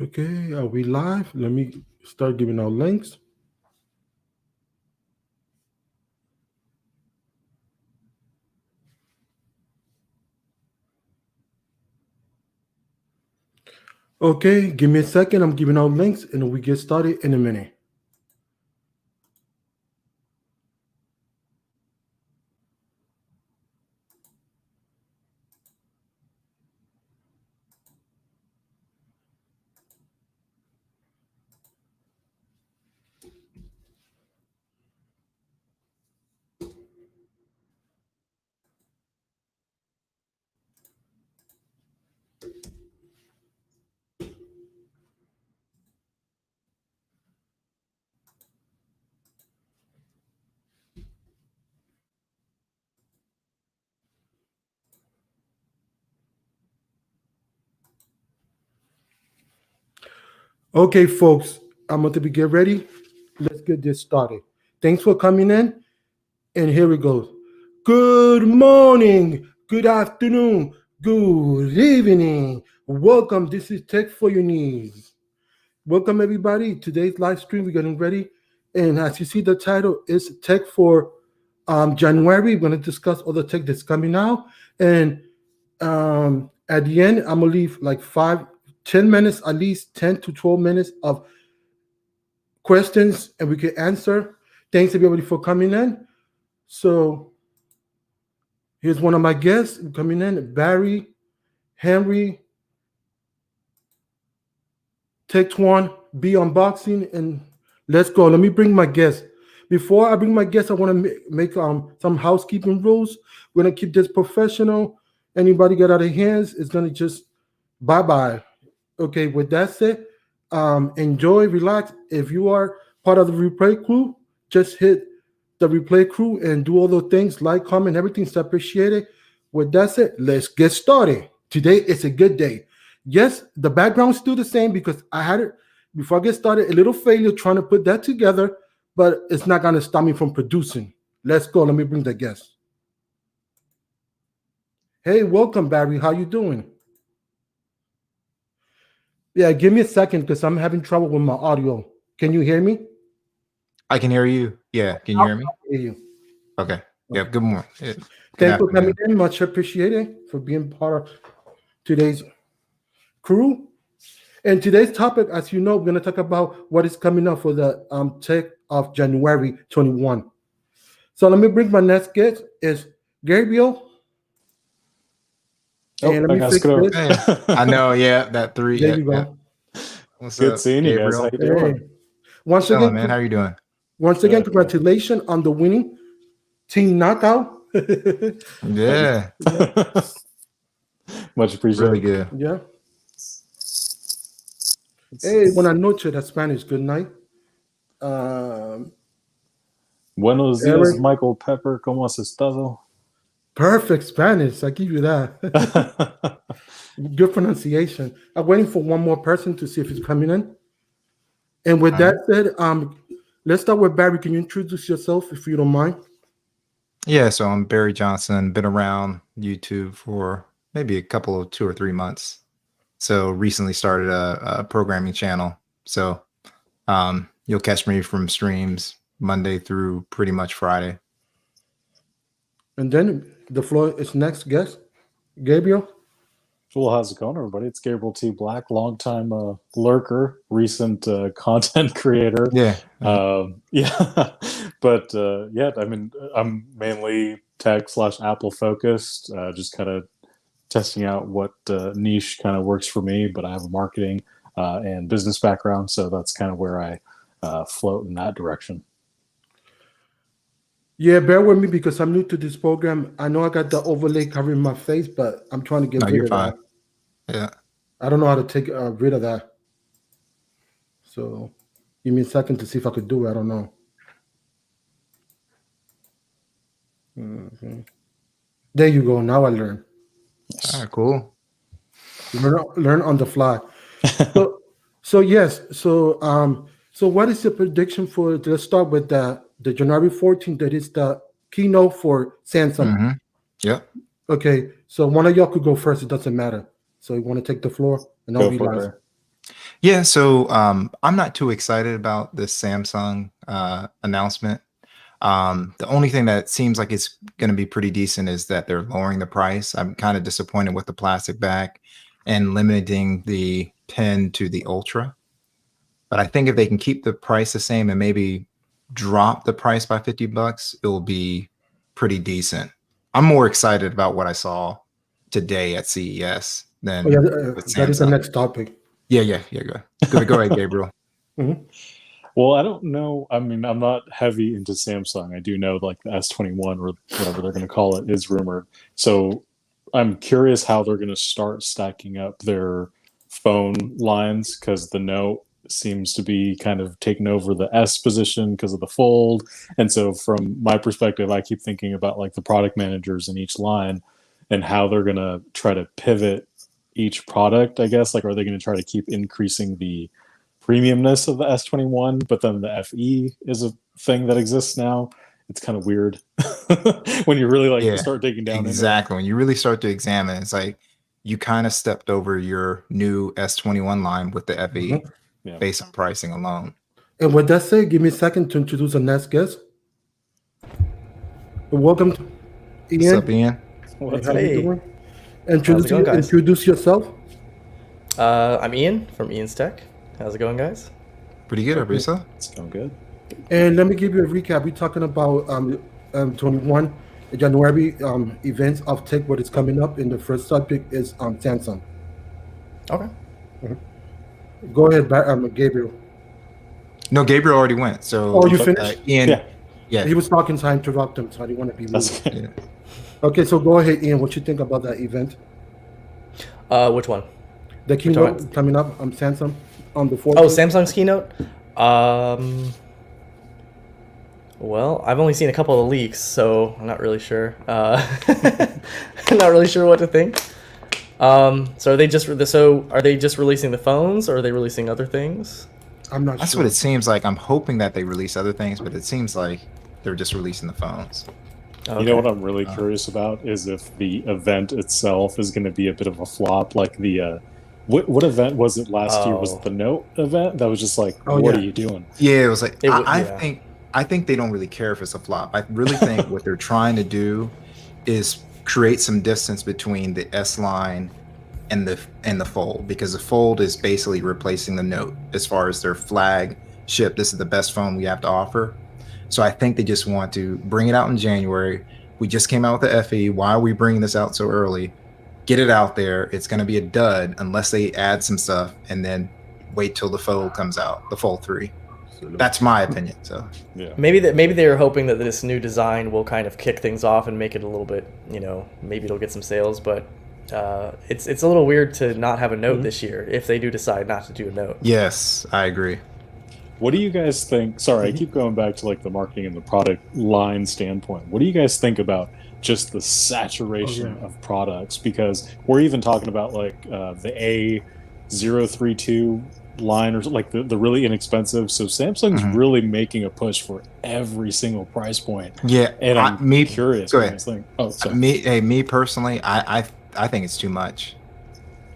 Okay, are we live? Let me start giving out links. Okay, give me a second. I'm giving out links and we get started in a minute. Okay, folks, I'm going to be get ready. Let's get this started. Thanks for coming in. And here we go. Good morning, good afternoon, good evening. Welcome. This is Tech for Your Needs. Welcome, everybody. Today's live stream, we're getting ready. And as you see, the title is Tech for January. We're going to discuss all the tech that's coming out. And at the end, I'm going to leave like 10 minutes, at least 10 to 12 minutes of questions, and we can answer. Thanks, everybody, for coming in. So here's one of my guests coming in, Barry, Henry, Tech One, B Unboxing, and let's go. Let me bring my guest. Before I bring my guest, I want to make some housekeeping rules. We're gonna keep this professional. Anybody get out of hands is gonna just bye-bye. Okay, with that said, enjoy, relax. If you are part of the replay crew, just hit the replay crew and do all those things, like, comment, everything's appreciated. With that said, let's get started. Today is a good day. Yes, the background's still the same because I had it before I get started, a little failure trying to put that together, but it's not gonna stop me from producing. Let's go. Let me bring the guest. Hey, welcome, Barry. How you doing? Yeah, give me a second because I'm having trouble with my audio. Can you hear me? I can hear you. Yeah, can you hear me? I hear you. Okay. Yeah, good morning. Good Thanks for coming afternoon. in. Much appreciated for being part of today's crew. And today's topic, as you know, we're going to talk about what is coming up for the tech of January 21. So let me bring my next guest is Gabriel. And let me fix this. Hey, I know, yeah, that three. There Yeah, you yeah. go. What's Good up, seeing you guys. How Gabriel? you Hey. doing? Once Chilling, again, man. How are you doing? Good. congratulations on the winning team knockout. Yeah, Much appreciated. really good. Yeah. Hey, buenas noches, that's Spanish. Good night. Buenos dias, Eric. Michael Pepper. ¿Cómo has estado? Perfect Spanish. I give you that. Good pronunciation. I'm waiting for one more person to see if he's coming in. And with that said, let's start with Barry. Can you introduce yourself if you don't mind? Yeah, so I'm Barry Johnson. Been around YouTube for maybe a couple of 2 or 3 months. So recently started a programming channel. So you'll catch me from streams Monday through pretty much Friday. And then the floor is next guest, Gabriel. Well, how's it going, everybody? It's Gabriel T. Black, longtime lurker, recent content creator. Yeah. Yeah. But yeah, I mean, I'm mainly tech/Apple focused, just kind of testing out what niche kind of works for me. But I have a marketing and business background, so that's kind of where I float in that direction. Yeah, bear with me because I'm new to this program. I know I got the overlay covering my face, but I'm trying to get rid of that. Yeah. I don't know how to take rid of that. So give me a second to see if I could do it. I don't know. Mm-hmm. There you go. Now I learn. All right, cool. Learn on the fly. So yes. So what is the prediction for? Let's start with the January 14th. That is the keynote for Samsung. Mm-hmm. Yep. Okay. So one of y'all could go first. It doesn't matter. So you want to take the floor, and I'll be last. Yeah, so I'm not too excited about this Samsung announcement. The only thing that seems like it's going to be pretty decent is that they're lowering the price. I'm kind of disappointed with the plastic back and limiting the pen to the Ultra. But I think if they can keep the price the same and maybe drop the price by $50, it will be pretty decent. I'm more excited about what I saw today at CES Oh yeah, than with that is the Samsung. next topic. Yeah. Go ahead, Gabriel. Mhm. Well, I don't know. I mean, I'm not heavy into Samsung. I do know like the S21 or whatever they're going to call it is rumored. So I'm curious how they're going to start stacking up their phone lines because the Note seems to be kind of taking over the S position because of the Fold. And so from my perspective, I keep thinking about like the product managers in each line and how they're going to try to pivot each product, I guess. Like, are they going to try to keep increasing the premiumness of the S21, but then the FE is a thing that exists now? It's kind of weird when you really like Yeah, start digging down into it. exactly. When you really start to examine, it's like you kind of stepped over your new S21 line with the FE Mhm. Yeah. based on pricing alone. And with that said, give me a second to introduce the next guest. Welcome, to What's up, Ian. Ian? What's How up? you Hey. doing? How's it going, guys? Introduce yourself. I'm Ian from Ian's Tech. How's it going, guys? Pretty good, Okay. Arisa. It's going good. And let me give you a recap. We're talking about 21 January events of tech, what is coming up. And the first subject is Samsung. Okay. Go ahead, Gabriel. No, Gabriel already went. So Oh, you finished? Ian. Yeah. He was talking, so I interrupt him, so I didn't want to be rude. That's okay. Yeah. Okay, so go ahead, Ian. What you think about that event? Which one? The talking keynote about- coming up on Samsung on the 4th. Oh, Samsung's keynote. Well, I've only seen a couple of leaks, so I'm not really sure. I'm not really sure what to think. So are they just releasing the phones, or are they releasing other things? I'm not That's sure. what it seems like. I'm hoping that they release other things, but it seems like they're just releasing the phones. Okay. You know what I'm really curious about is if the event itself is going to be a bit of a flop, like the what event was it last year? Was Oh. it the Note event? That was just like, Oh, what yeah. are you doing? Yeah, it was like It would- I yeah. think they don't really care if it's a flop. I really think what they're trying to do is create some distance between the S line and the Fold, because the Fold is basically replacing the Note as far as their flagship. This is the best phone we have to offer. So I think they just want to bring it out in January. We just came out with the FE. Why are we bringing this out so early? Get it out there. It's going to be a dud unless they add some stuff, and then wait till the Fold comes out, the Fold 3. That's my opinion. So Yeah. Maybe they're hoping that this new design will kind of kick things off and make it a little bit, maybe it'll get some sales, but it's a little weird to not have a Note this year if they do decide not to do a Note. yes, I agree. What do you guys think? Sorry, I keep going back to like the marketing and the product line standpoint. What do you guys think about just the saturation of products? Because we're even talking about like the A032 line, or like the really inexpensive. So Samsung's really making a push for every single price point. Yeah, And I'm curious Go what you ahead. guys think. Oh, sorry. Me personally, I think it's too much.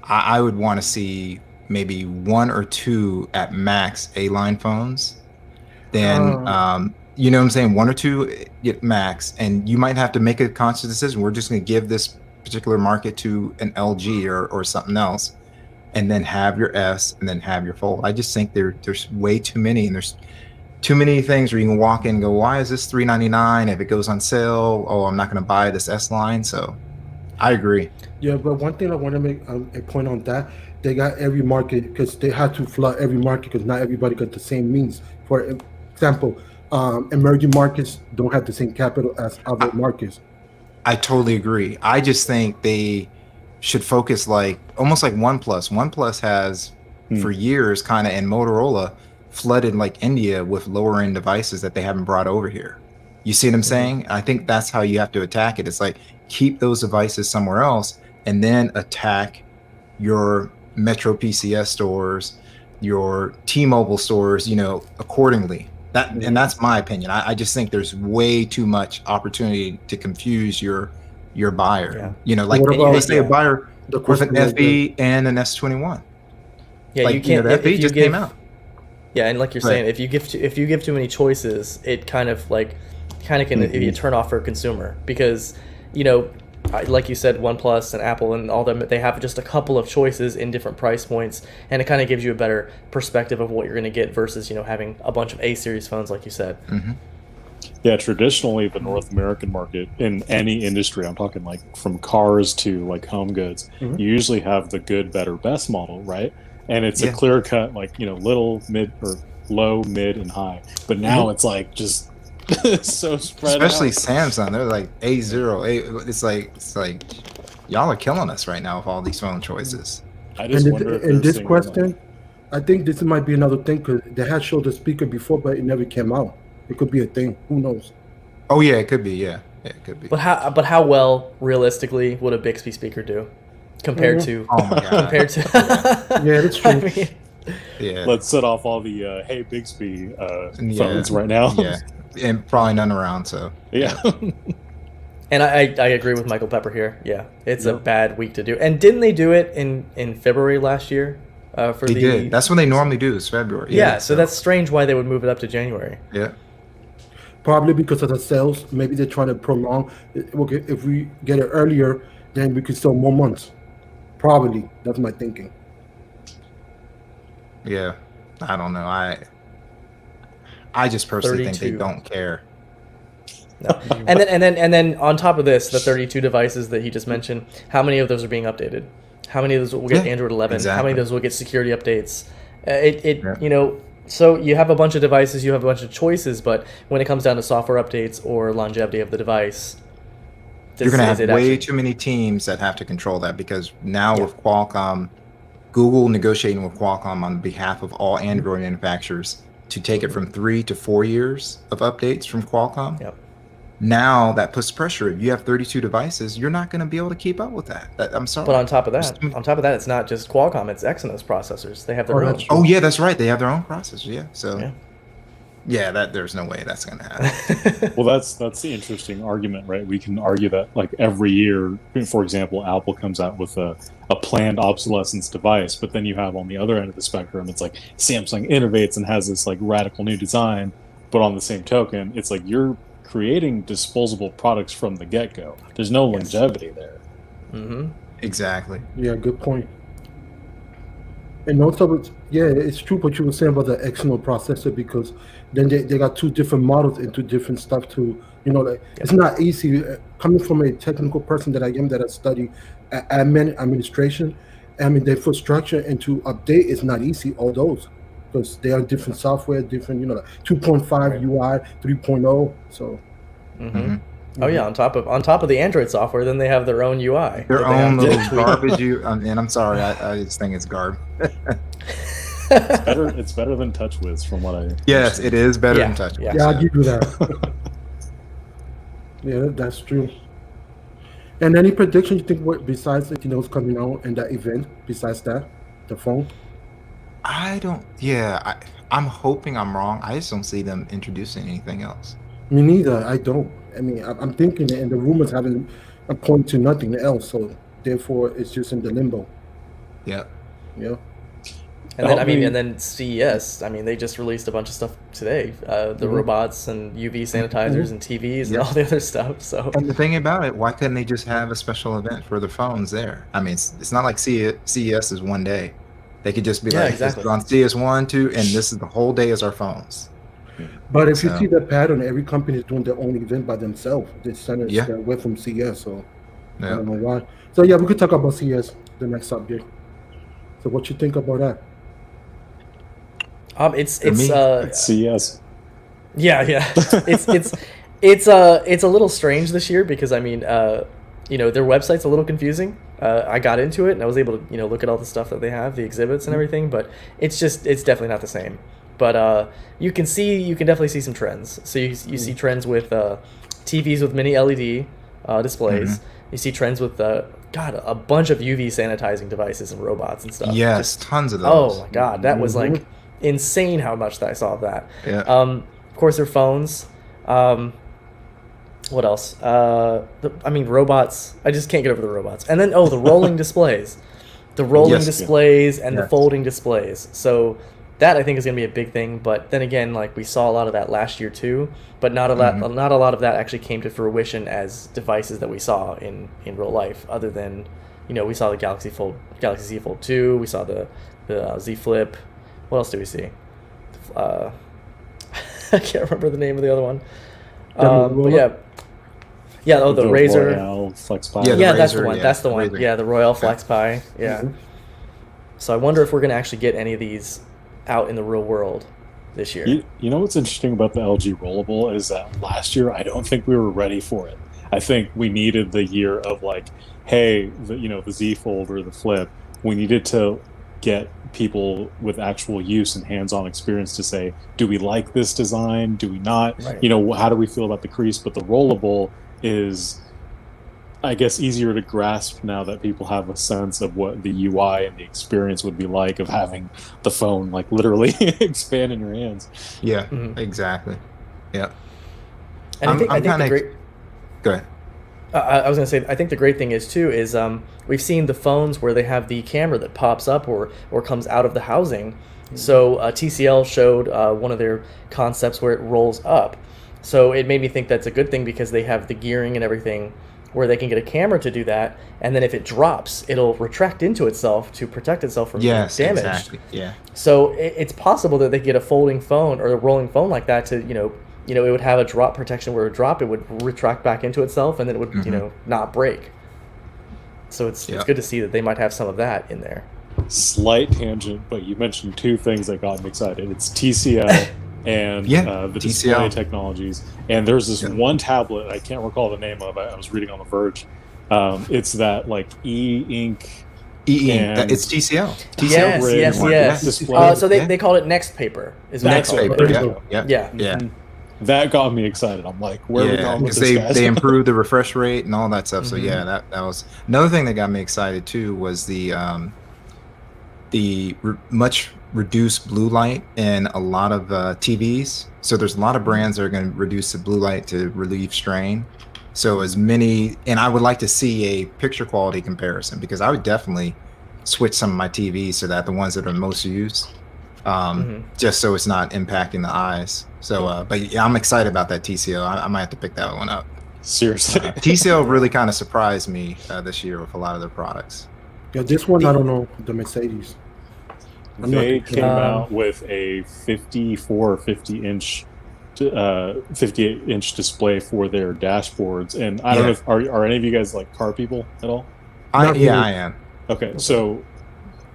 I would want to see maybe one or two at max A-line phones. Then you know what I'm saying, one or two at max, and you might have to make a conscious decision. We're just going to give this particular market to an LG or something else, and then have your S and then have your Fold. I just think there's way too many, and there's too many things where you can walk in and go, why is this $399? If it goes on sale, oh, I'm not going to buy this S line. So I agree. Yeah, but one thing I want to make a point on that, they got every market because they had to flood every market because not everybody got the same means. For example, emerging markets don't have the same capital as other markets. I totally agree. I just think they should focus almost like OnePlus. OnePlus has for years kind of, and Motorola flooded like India with lower end devices that they haven't brought over here. You see what I'm saying? I think that's how you have to attack it. It's like keep those devices somewhere else and then attack your Metro PCS stores, your T-Mobile stores, accordingly. And that's my opinion. I just think there's way too much opportunity to confuse your buyer. Yeah. Like What about- let's say a buyer The with an question is, FE and an S21. Yeah, like, you can't. the If FE you just give, came out. yeah, and like you're Right. saying, if you give too many choices, it kind of can if you turn off for a consumer because like you said, OnePlus and Apple and all them, they have just a couple of choices in different price points, and it kind of gives you a better perspective of what you're going to get versus having a bunch of A series phones, like you said. Yeah, traditionally the North American market in any industry, I'm talking like from cars to like home goods, you usually have the good, better, best model, right? And it's a Yeah. clear cut, like, little, mid, or low, mid, and high. But now it's like just so spread Especially out. Samsung, they're like A0, it's like y'all are killing us right now with all these phone choices. I just And wonder if in they're this seeing, question, I think this might be another thing because they had showed the speaker before, but it never came out. It could be a thing. Who knows? Oh yeah, it could be. Yeah, it could be. But how well realistically would a Bixby speaker do compared to Oh my god. compared to? Yeah, that's true. I mean, Yeah. let's set off all the Hey Bixby Yeah. phones right now. Yeah, and probably none around. So Yeah. and I agree with Michael Pepper here. Yeah, it's a bad week to do. And didn't they do it in February last year? For they did. That's when they normally do. Is February. Yeah, so that's strange why they would move it up to January. Yeah. Probably because of the sales. Maybe they're trying to prolong. Okay, if we get it earlier, then we could sell more months. Probably. That's my thinking. Yeah. I don't know. I just personally think they 32. don't care. No. And then on top of this, the 32 devices that he just mentioned, how many of those are being updated? How many of those will get Android 11? Exactly. How many of those will get security updates? So you have a bunch of devices, you have a bunch of choices, but when it comes down to software updates or longevity of the device, You're going to have way too many teams that have to control that because now with Qualcomm, Google negotiating with Qualcomm on behalf of all Android manufacturers to take it from 3 to 4 years of updates from Qualcomm. Yep. Now that puts pressure. If you have 32 devices, you're not going to be able to keep up with that. I'm sorry. But on top of that, it's not just Qualcomm; it's Exynos processors. They have their own. Oh yeah, that's right. They have their own processors. Yeah. So yeah, that there's no way that's going to happen. Well, that's the interesting argument, right? We can argue that like every year, for example, Apple comes out with a planned obsolescence device, but then you have on the other end of the spectrum, it's like Samsung innovates and has this like radical new design, but on the same token, it's like you're creating disposable products from the get-go. There's no longevity there. Exactly. Yeah, good point. And also, it's true what you were saying about the Exynos processor because then they got two different models into different stuff too. It's not easy. Coming from a technical person that I am, that I study admin administration, I mean, the infrastructure and to update is not easy, all those, because they are different software, different, 2.5 UI, 3.0. So. Oh yeah, on top of the Android software, then they have their own UI. Their own little garbage. And I'm sorry, I just think it's garb. It's better than TouchWiz from what I. Yes, understand. it is better than TouchWiz. Yeah, I'll give you that. Yeah, that's true. And any prediction you think besides what's coming out in that event? Besides that, the phone. I'm hoping I'm wrong. I just don't see them introducing anything else. Me neither. I don't. I mean, I'm thinking it, and the rumors haven't point to nothing else. So therefore, it's just in the limbo. Yeah. Yeah. And then CES. I mean, they just released a bunch of stuff today. The robots and UV sanitizers and TVs and all the other stuff. So. And the thing about it, why couldn't they just have a special event for the phones there? I mean, it's not like CES is one day. They could just be exactly. It's on CES 1, 2, and this is the whole day is our phones. But if you see the pattern, every company is doing their own event by themselves. They send it away from CES, so I don't know why. So we could talk about CES, the next subject. So what you think about that? It's CES. Yeah. It's a little strange this year because I mean, their website's a little confusing. I got into it and I was able to look at all the stuff that they have, the exhibits and everything, but it's definitely not the same. But you can definitely see some trends. So you see trends with TVs with mini LED displays. You see trends with a bunch of UV sanitizing devices and robots and stuff. Yes, tons of those. Oh my god, that was like insane how much that I saw of that. Yeah. Of course, their phones. What else? Robots. I just can't get over the robots. And then the rolling displays. the rolling Yes. displays and the Yes. folding displays. So that I think is going to be a big thing. But then again, like we saw a lot of that last year too, but not a lot of that actually came to fruition as devices that we saw in real life. Other than, we saw the Galaxy Z Fold 2, we saw the Z Flip. What else do we see? I can't remember the name of the other one. But yeah. Oh, the Razer. Royale Flex Pi. Yeah, That's Razer, the one. yeah, That's the one. Razer. Yeah, the Royale Flex Pi. Yeah. Mhm. So I wonder if we're going to actually get any of these out in the real world this year. You know what's interesting about the LG Rollable is that last year I don't think we were ready for it. I think we needed the year of like, hey, the Z Fold or the Flip. We needed to get people with actual use and hands-on experience to say, do we like this design? Do we not? Right. How do we feel about the crease? But the Rollable is, I guess, easier to grasp now that people have a sense of what the UI and the experience would be like of having the phone like literally expand in your hands. Yeah, Mhm. exactly. Yeah. And I think the kinda- great. Go ahead. I was going to say, I think the great thing is too is we've seen the phones where they have the camera that pops up or comes out of the housing. So TCL showed one of their concepts where it rolls up. So it made me think that's a good thing because they have the gearing and everything where they can get a camera to do that, and then if it drops, it'll retract into itself to protect itself from being Yes, damaged. exactly. Yeah. So it's possible that they get a folding phone or a rolling phone like that to it would have a drop protection where it would drop, it would retract back into itself, and then it would not break. So it's good to see that they might have some of that in there. Slight tangent, but you mentioned two things that got me excited. It's TCL and the display TCL. technologies. And there's this one tablet I can't recall the name of. I was reading on The Verge. It's that like e-ink. And It's TCL. Yes, Rig yes, one. yes. Display. So they called it Next Paper. Is what Next they called paper. it. Yeah. Yeah. Yeah. That got me excited. I'm like, where are we going with because this, guys? they improved the refresh rate and all that stuff. So yeah, that was another thing that got me excited too was the much reduced blue light in a lot of TVs. So there's a lot of brands that are going to reduce the blue light to relieve strain. So and I would like to see a picture quality comparison because I would definitely switch some of my TVs so that the ones that are most used, just so it's not impacting the eyes. So, but yeah, I'm excited about that TCL. I might have to pick that one up. Seriously. TCL really kind of surprised me this year with a lot of their products. Yeah, this one I don't know, the Mercedes. They came out with a 54 or 50 inch 58-inch display for their dashboards, and I don't know if are any of you guys like car people at all? I Not really. am. Okay, so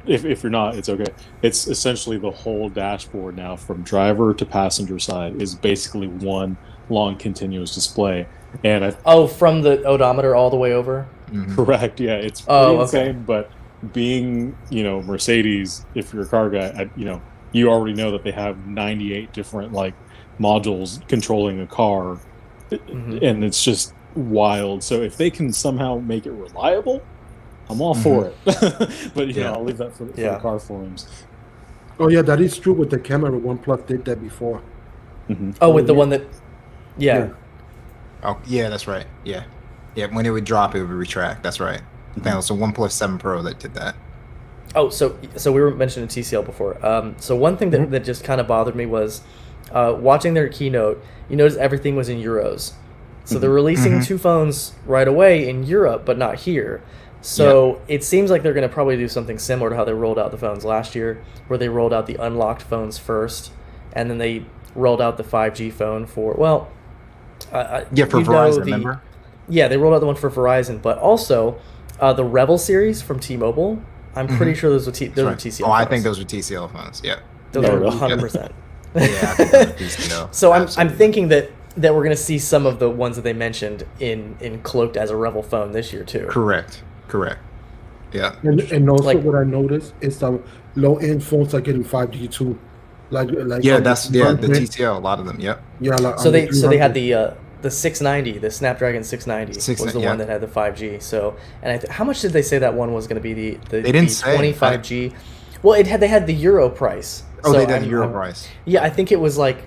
if you're not, it's okay. It's essentially the whole dashboard now, from driver to passenger side, is basically one long continuous display. And from the odometer all the way over. correct, yeah, it's pretty insane. But being Mercedes, if you're a car guy, you already know that they have 98 different like modules controlling a car, and it's just wild. So if they can somehow make it reliable, I'm all for it. But I'll leave that for the car forums. Oh yeah, that is true with the camera. OnePlus did that before. Oh, with the one that, Oh yeah, that's right. Yeah, when it would drop, it would retract. That's right. I think it was the OnePlus 7 Pro that did that. Oh, so we were mentioning TCL before. So one thing that just kind of bothered me was watching their keynote. You notice everything was in euros. So they're releasing two phones right away in Europe, but not here. So it seems like they're going to probably do something similar to how they rolled out the phones last year, where they rolled out the unlocked phones first, and then they rolled out the 5G phone for, for Verizon, remember? Yeah, they rolled out the one for Verizon, but also the Rebel series from T-Mobile. I'm pretty sure those were TCL Oh, phones. I think those were TCL phones. Yeah. Those are 100%. Yeah, I think those were TCL. So I'm thinking that we're going to see some of the ones that they mentioned in cloaked as a Rebel phone this year too. Correct. Yeah. And also Like- what I noticed is some low-end phones are getting 5G too. Like Yeah, that's the TCL. A lot of them. Yep. Yeah, like So they had 300. the 690, the Snapdragon 690 was the one that had the 5G. So, and how much did they say that one was going to be? The They didn't say. 25G. Well, they had the Euro price. Oh, So they did the Euro price. Yeah, I think it was like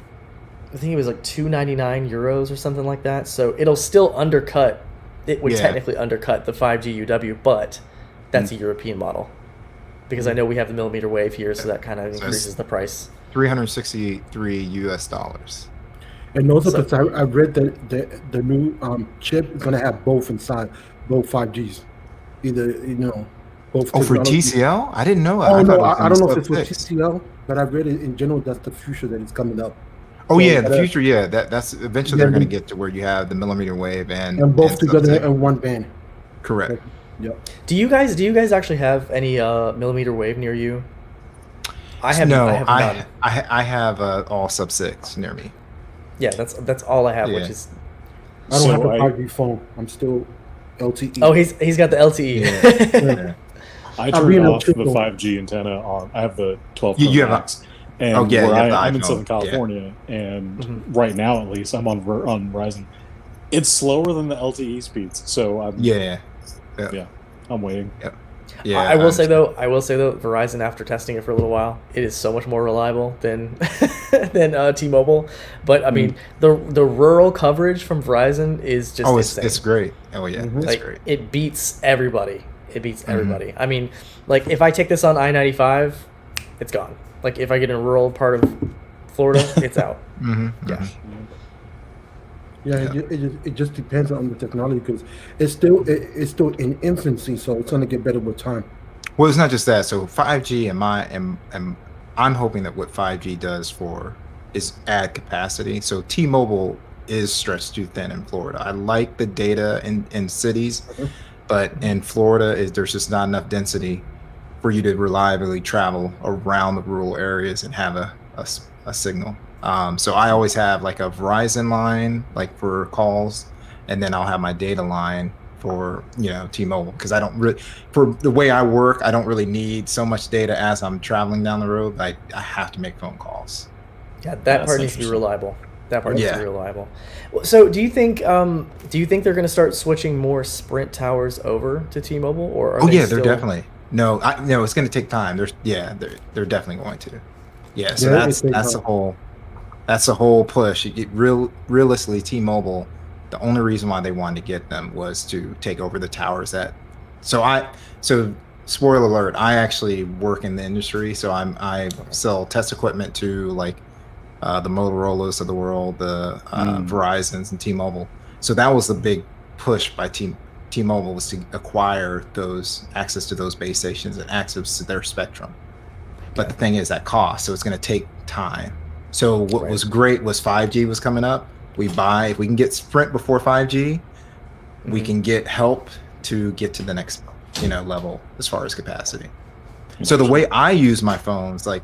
299 euros or something like that. So it'll still undercut. It would technically undercut the 5G UW, but that's a European model. because I know we have the millimeter wave here, so that kind of So increases it's the price. $363. And also, So- because I read that the new chip is gonna have both inside, both 5Gs, either both. Oh, for technologies. TCL? I didn't know that. Oh I no, thought it was I don't know if in it's with sub-6. TCL, but I read it in general. That's the future that is coming up. Oh So, yeah, the future. Yeah, that's eventually Yeah, they're going to we- get to where you have the millimeter wave and both together sub-6. in one band. Correct. Yeah. Do you guys actually have any millimeter wave near you? I have No, I have none. I have all sub-6 near me. Yeah, that's all I have, which Yeah. is I don't So have a I- 5G phone. I'm still LTE. oh he's got the LTE. Yeah. I I'll turned be in a off the triple. 5G antenna on. I have the 12 You Pro have a- Max, and Oh, yeah, you where have the I'm in iPhone, Southern yeah. California, and Mhm. right now at least I'm on Verizon. It's slower than the LTE speeds, so I'm I'm waiting. Yeah. I will say though, Verizon, after testing it for a little while, it is so much more reliable than than T-Mobile. But I mean, the rural coverage from Verizon is just Oh, insane. it's great. Oh yeah, Mhm. it's Like great. it beats everybody. It beats everybody. I mean, like if I take this on I-95, it's gone. Like if I get in a rural part of Florida, it's out. Mm-hmm. Yeah. Yeah, it just depends on the technology because it's still in infancy, so it's gonna get better with time. Well, it's not just that. So 5G and I'm hoping that what 5G does for is add capacity. So T-Mobile is stretched too thin in Florida. I like the data in cities, but in Florida there's just not enough density for you to reliably travel around the rural areas and have a signal. So I always have like a Verizon line, like for calls, and then I'll have my data line for T-Mobile, because I don't really, for the way I work, I don't really need so much data as I'm traveling down the road. I have to make phone calls. Yeah, that That's part needs to be interesting. reliable. That part needs to be Yeah. reliable. So, do you think they're going to start switching more Sprint towers over to T-Mobile, or are Oh they yeah, still... they're definitely no. It's going to take time. They're definitely going to. Yeah, so Yeah, it that's takes the time. whole push. You get realistically, T-Mobile, the only reason why they wanted to get them was to take over the towers so spoiler alert, I actually work in the industry, so I sell test equipment to like the Motorola's of the world, the Verizons and T-Mobile. So that was the big push by T-Mobile, was to acquire access to those base stations and access to their spectrum. But the thing is that cost, so it's going to take time. So what was great was 5G was coming up. If we can get Sprint before 5G, we can get help to get to the next level as far as capacity. So the way I use my phones, like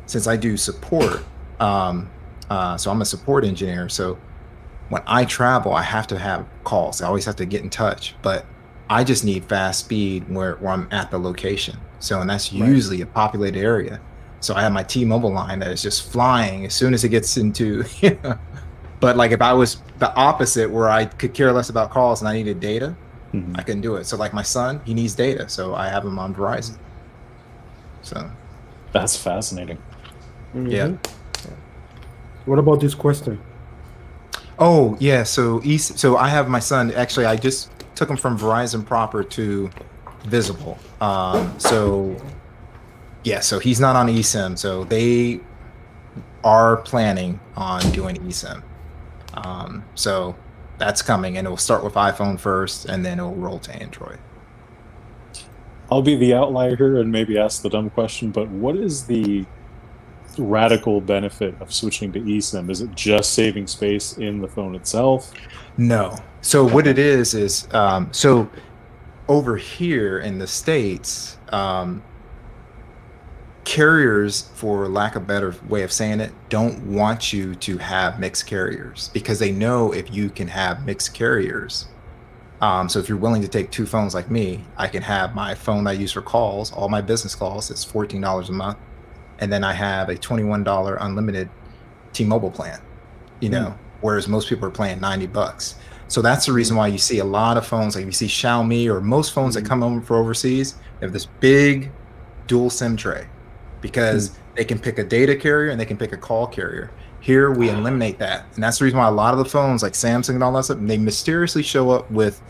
since I do support, so I'm a support engineer. So when I travel, I have to have calls. I always have to get in touch, but I just need fast speed where I'm at the location. And that's usually a populated area. So I have my T-Mobile line that is just flying as soon as it gets into, But like if I was the opposite, where I could care less about calls and I needed data, I couldn't do it. So like my son, he needs data, so I have him on Verizon. So That's fascinating. yeah. What about this question? Oh yeah. So I have my son. Actually, I just took him from Verizon proper to Visible. So he's not on eSIM. So they are planning on doing eSIM. So that's coming, and it will start with iPhone first, and then it will roll to Android. I'll be the outlier here and maybe ask the dumb question, but what is the radical benefit of switching to eSIM? Is it just saving space in the phone itself? No. So what it is so over here in the States, carriers, for lack of a better way of saying it, don't want you to have mixed carriers, because they know if you can have mixed carriers. So if you're willing to take two phones like me, I can have my phone I use for calls, all my business calls. It's $14 a month. And then I have a $21 unlimited T-Mobile plan, whereas most people are paying $90. So that's the reason why you see a lot of phones, like you see Xiaomi or most phones that come over for overseas, they have this big dual SIM tray, because they can pick a data carrier and they can pick a call carrier. Here we eliminate that. And that's the reason why a lot of the phones like Samsung and all that stuff, they mysteriously show up with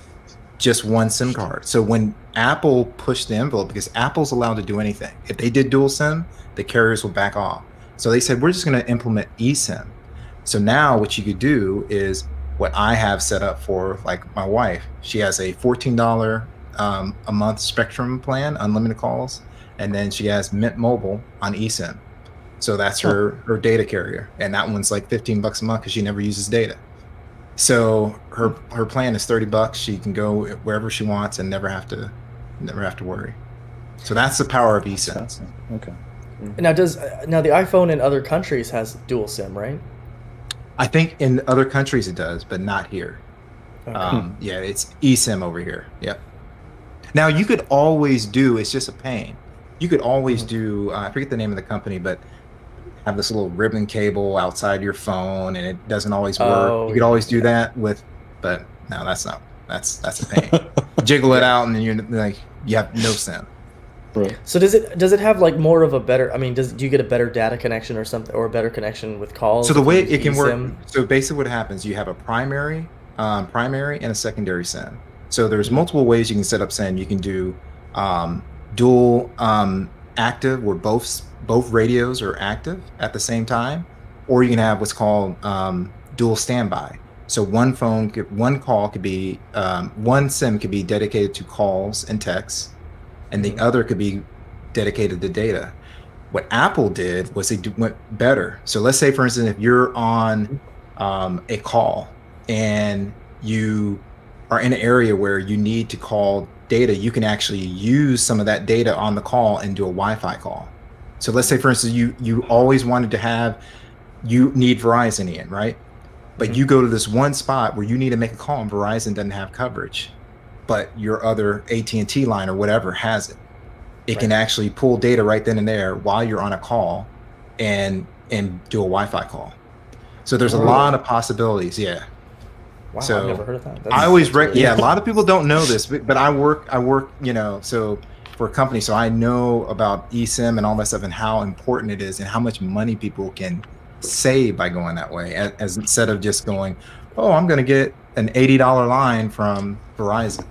just one SIM card. So when Apple pushed the envelope, because Apple's allowed to do anything, if they did dual SIM, the carriers will back off. So they said, we're just going to implement eSIM. So now what you could do is what I have set up for, like my wife, she has a $14 a month Spectrum plan, unlimited calls, and then she has Mint Mobile on eSIM. So that's her data carrier, and that one's like $15 a month because she never uses data. So her plan is $30. She can go wherever she wants and never have to worry. So that's the power of eSIM. Okay. Now the iPhone in other countries has dual SIM, right? I think in other countries it does, but not here. Okay. Yeah, it's eSIM over here. Yep. Now you could always do, it's just a pain. You could always do, I forget the name of the company, but have this little ribbon cable outside your phone and it doesn't always work. Oh, You could always do that with, but no, that's a pain. Jiggle it out and then you're like, you have no SIM. Right. So does it have like more of a better? I mean, do you get a better data connection or something, or a better connection with calls? So the way if you it can use work, eSIM? so basically what happens, you have a primary and a secondary SIM. So there's multiple ways you can set up SIM. You can do dual active, where both radios are active at the same time, or you can have what's called dual standby. So one call could be one SIM could be dedicated to calls and texts, and the other could be dedicated to data. What Apple did was they went better. So let's say, for instance, if you're on a call and you are in an area where you need to call data, you can actually use some of that data on the call and do a Wi-Fi call. So let's say, for instance, you always wanted to have, you need Verizon in, right? But you go to this one spot where you need to make a call and Verizon doesn't have coverage, but your other AT&T line or whatever has it. It can actually pull data right then and there while you're on a call and do a Wi-Fi call. So there's a lot of possibilities. Yeah. Wow, So I've never heard of that. I always that's really a lot of people don't know this, but I work, so for a company, so I know about eSIM and all that stuff and how important it is and how much money people can save by going that way, as instead of just going, oh, I'm going to get an $80 line from Verizon.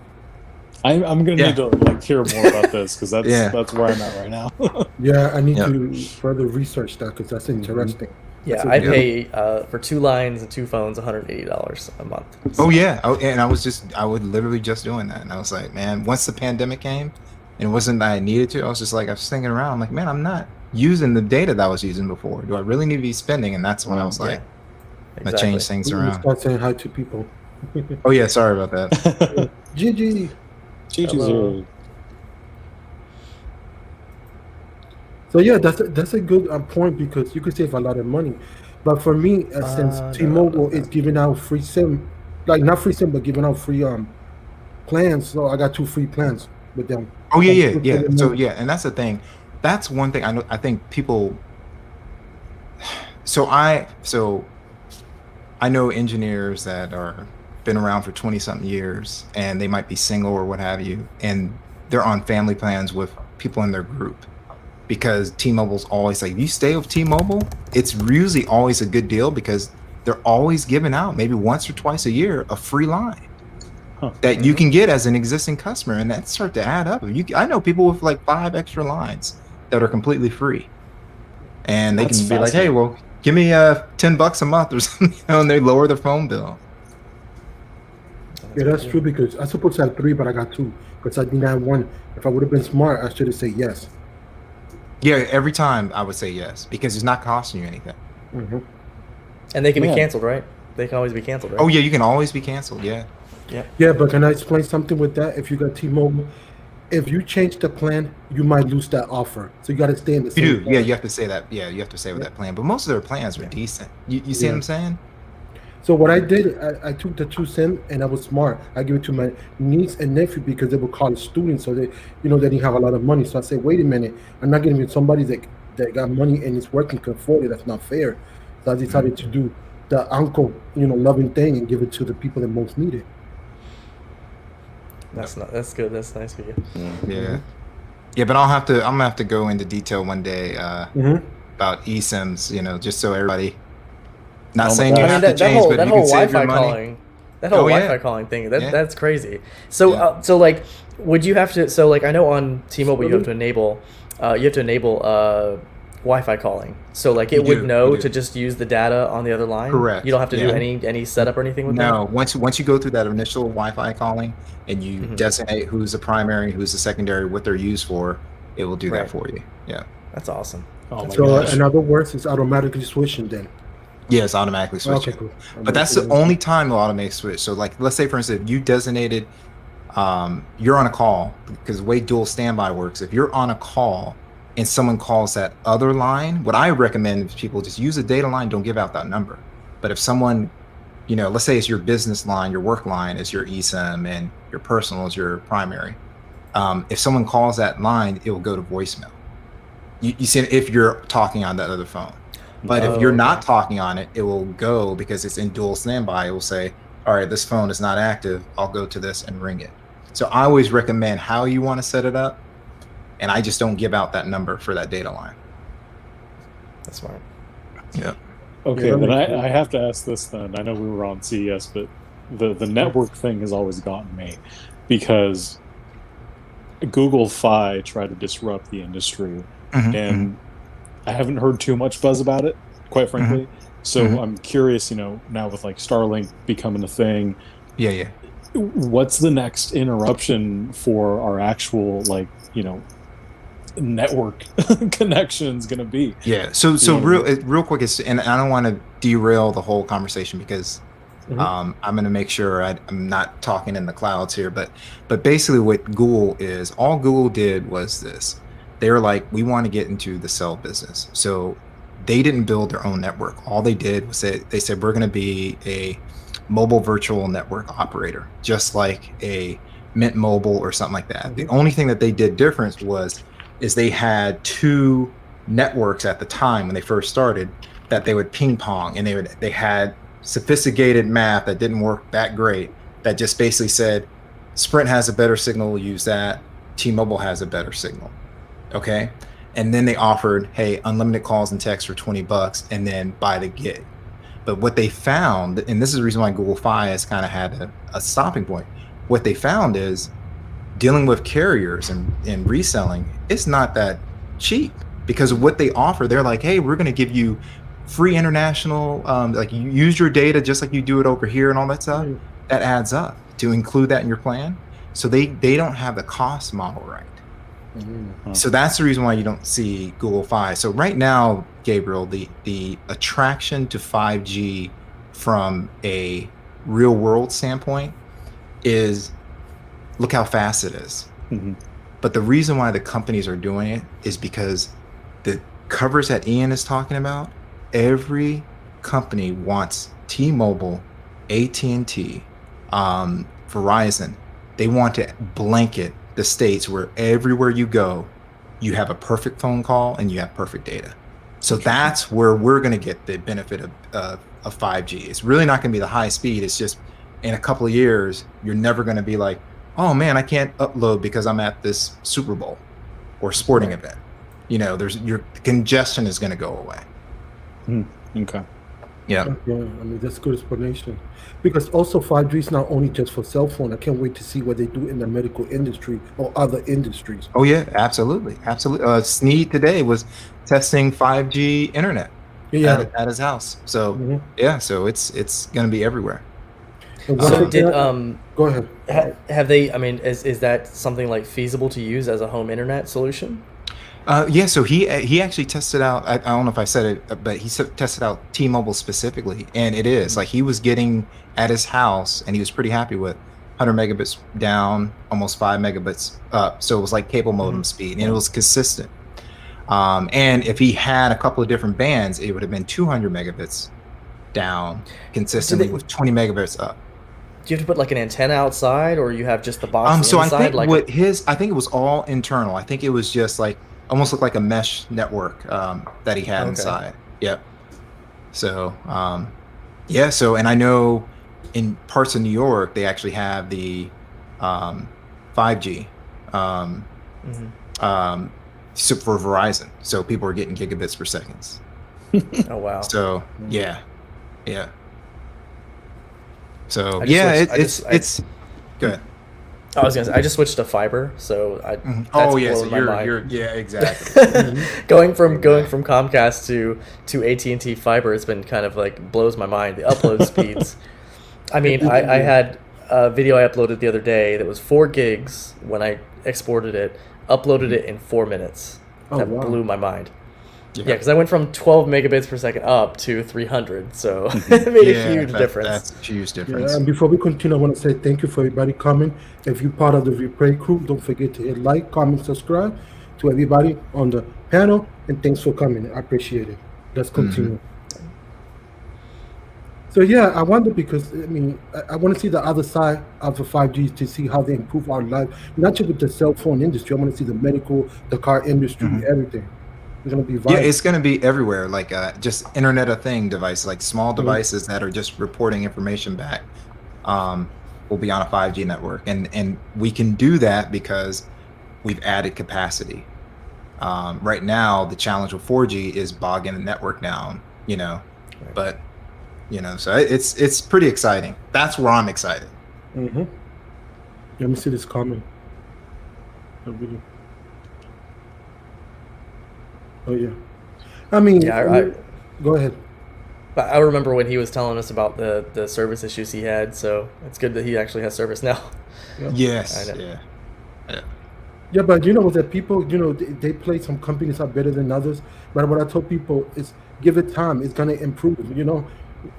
I'm gonna need to like hear more about this because that's where I'm at right now. Yeah, I need to further research that because that's interesting. Yeah, I pay for 2 lines and 2 phones $180 a month. So. Oh yeah, and I would literally just doing that, and I was like, man, once the pandemic came, and it wasn't that I needed to, I was just like, I was thinking around, I'm like, man, I'm not using the data that I was using before. Do I really need to be spending? And that's when I was like, I changed things around. Start saying hi to people. Oh yeah, sorry about that. GG. GG. So yeah, that's a good point because you could save a lot of money. But for me, since T-Mobile is giving out free SIM, like not free SIM, but giving out free plans, so I got 2 free plans with them. Oh yeah. So yeah, and that's the thing. That's one thing I think people. So I know engineers that are been around for 20 something years, and they might be single or what have you, and they're on family plans with people in their group. Because T-Mobile's always like, if you stay with T-Mobile, it's usually always a good deal because they're always giving out maybe once or twice a year a free line that you can get as an existing customer, and that start to add up. I know people with like 5 extra lines that are completely free, and they can be like, hey, well, give me $10 a month or something, and they lower their phone bill. Yeah, that's true because I supposed to have 3, but I got 2 because I denied 1. If I would have been smart, I should have said yes. Yeah, every time I would say yes because it's not costing you anything. And they can be canceled, right? They can always be canceled, right? Oh yeah, you can always be canceled. Yeah. Yeah, but can I explain something with that? If you got T-Mobile, if you change the plan, you might lose that offer. So you got to stay in the same. You do. plan. Yeah, you have to say that. Yeah, you have to say with that plan. But most of their plans are decent. You see what I'm saying? So what I did, I took the 2 SIM and I was smart. I gave it to my niece and nephew because they were college students, so they didn't have a lot of money. So I said, wait a minute, I'm not giving it to somebody that got money and is working can afford it. That's not fair. So I decided to do the uncle, loving thing and give it to the people that most need it. That's good. That's nice of you. Yeah, but I'm gonna have to go into detail one day about eSIMs, just so everybody. Not saying you have to change, but that you whole can save your Wi-Fi money. calling. That whole Oh, yeah. Wi-Fi calling thing, Yeah. that's crazy. So, Yeah. so like, would you have to? So, like, I know on T-Mobile you have to enable, Wi-Fi calling. So, like, it You would do, know you do. to just use the data on the other line. Correct. You don't have to do Yeah. any setup or anything with No, once you go through that initial Wi-Fi calling and you Mhm. designate who's the primary, who's the secondary, what they're used for, it will do Right. that for you. Yeah. that. That's awesome. Oh my So gosh. in other words, it's automatically switching then. Yeah, it's automatically switching. Okay, cool. But that's the only time it'll automatically switch. So, like, let's say, for instance, if you designated, you're on a call, because the way dual standby works, if you're on a call and someone calls that other line, what I recommend is people just use a data line, don't give out that number. But if someone, let's say it's your business line, your work line is your eSIM, and your personal is your primary. If someone calls that line, it will go to voicemail. You see, if you're talking on that other phone. But if you're not talking on it, it will go, because it's in dual standby. It will say, all right, this phone is not active. I'll go to this and ring it. So I always recommend how you want to set it up. And I just don't give out that number for that data line. That's smart. Yeah. Okay, Yeah, that then makes sense. I have to ask this then. I know we were on CES, but the network thing has always gotten me, because Google Fi tried to disrupt the industry, Mhm, and I haven't heard too much buzz about it, quite frankly. So Mhm. I'm curious, now with like Starlink becoming a thing, Yeah. what's the next interruption for our actual, like, network connections gonna be? Yeah. So Yeah. real quick, and I don't want to derail the whole conversation, because Mhm. I'm going to make sure I'm not talking in the clouds here. But basically, what Google is, all Google did was this. They were like, we want to get into the cell business. So they didn't build their own network. All they did was they said, we're going to be a mobile virtual network operator, just like a Mint Mobile or something like that. The only thing that they did different is they had two networks at the time when they first started that they would ping pong, and they had sophisticated math that didn't work that great, that just basically said, Sprint has a better signal, use that. T-Mobile has a better signal. Okay. And then they offered, hey, unlimited calls and texts for $20 and then buy the gig. But what they found, and this is the reason why Google Fi has kind of had a stopping point, what they found is dealing with carriers and reselling, it's not that cheap, because of what they offer. They're like, hey, we're going to give you free international, like, you use your data just like you do it over here and all that stuff. That adds up to include that in your plan. So they don't have the cost model right. So that's the reason why you don't see Google Fi. So right now, Gabriel, the attraction to 5G from a real world standpoint is, look how fast it is. Mhm. But the reason why the companies are doing it is because the coverage that Ian is talking about, every company wants T-Mobile, AT&T, Verizon. They want to blanket the states where everywhere you go, you have a perfect phone call and you have perfect data. So that's where we're going to get the benefit of 5G. It's really not going to be the high speed. It's just, in a couple of years, you're never going to be like, oh man, I can't upload because I'm at this Super Bowl or sporting event. Your congestion is going to go away. Okay. Yeah. Okay, I mean, that's a good explanation. Because also 5G is not only just for cell phone. I can't wait to see what they do in the medical industry or other industries. Oh yeah, absolutely. Sneed today was testing 5G internet at his house. So yeah, so it's going to be everywhere. So did Go ahead. have they? I mean, is that something like feasible to use as a home internet solution? Yeah, so he actually tested out. I don't know if I said it, but he tested out T-Mobile specifically, and it is like he was getting at his house, and he was pretty happy with 100 megabits down, almost 5 megabits up. So it was like cable modem speed, and it was consistent. And if he had a couple of different bands, it would have been 200 megabits down consistently with 20 megabits up. Do you have to put like an antenna outside, or you have just the box So inside? I think like I think it was all internal. I think it was just like almost looked like a mesh network that he had inside. Yep. So yeah. So, and I know in parts of New York they actually have the 5G so for Verizon. So people are getting gigabits per second. Oh wow. So yeah. So I just yeah, switched- it's good. I was gonna say I just switched to fiber, so that's Oh yeah, so blowing my mind. you're yeah, exactly. going from Exactly. Comcast to AT&T fiber has been kind of like blows my mind. The upload speeds. I mean, I had a video I uploaded the other day that was 4 gigs when I exported it, uploaded it in 4 minutes. Oh, That wow. blew my mind. Yeah, because I went from 12 megabits per second up to 300, so Mm-hmm. it made a huge difference. That's a huge Yeah, difference. and before we continue, I want to say thank you for everybody coming. If you're part of the replay crew, don't forget to hit like, comment, subscribe to everybody on the panel, and thanks for coming. I appreciate it. Let's continue. So yeah, I wonder because I mean I want to see the other side of the 5G to see how they improve our life, not just with the cell phone industry. I want to see the medical, the car industry, everything. It's gonna be Yeah, vital. it's going to be everywhere, like just Internet of Thing devices, like small devices that are just reporting information back, will be on a 5G network, and we can do that because we've added capacity. Right now, the challenge with 4G is bogging the network down, but so it's pretty exciting. That's where I'm excited. Let me see this comment. Oh, really? Oh yeah. I mean, Yeah, go ahead. I remember when he was telling us about the service issues he had, so it's good that he actually has service now. Yes. I know. Yeah. Yeah, but that people, they play some companies are better than others. But what I told people is give it time. It's gonna improve.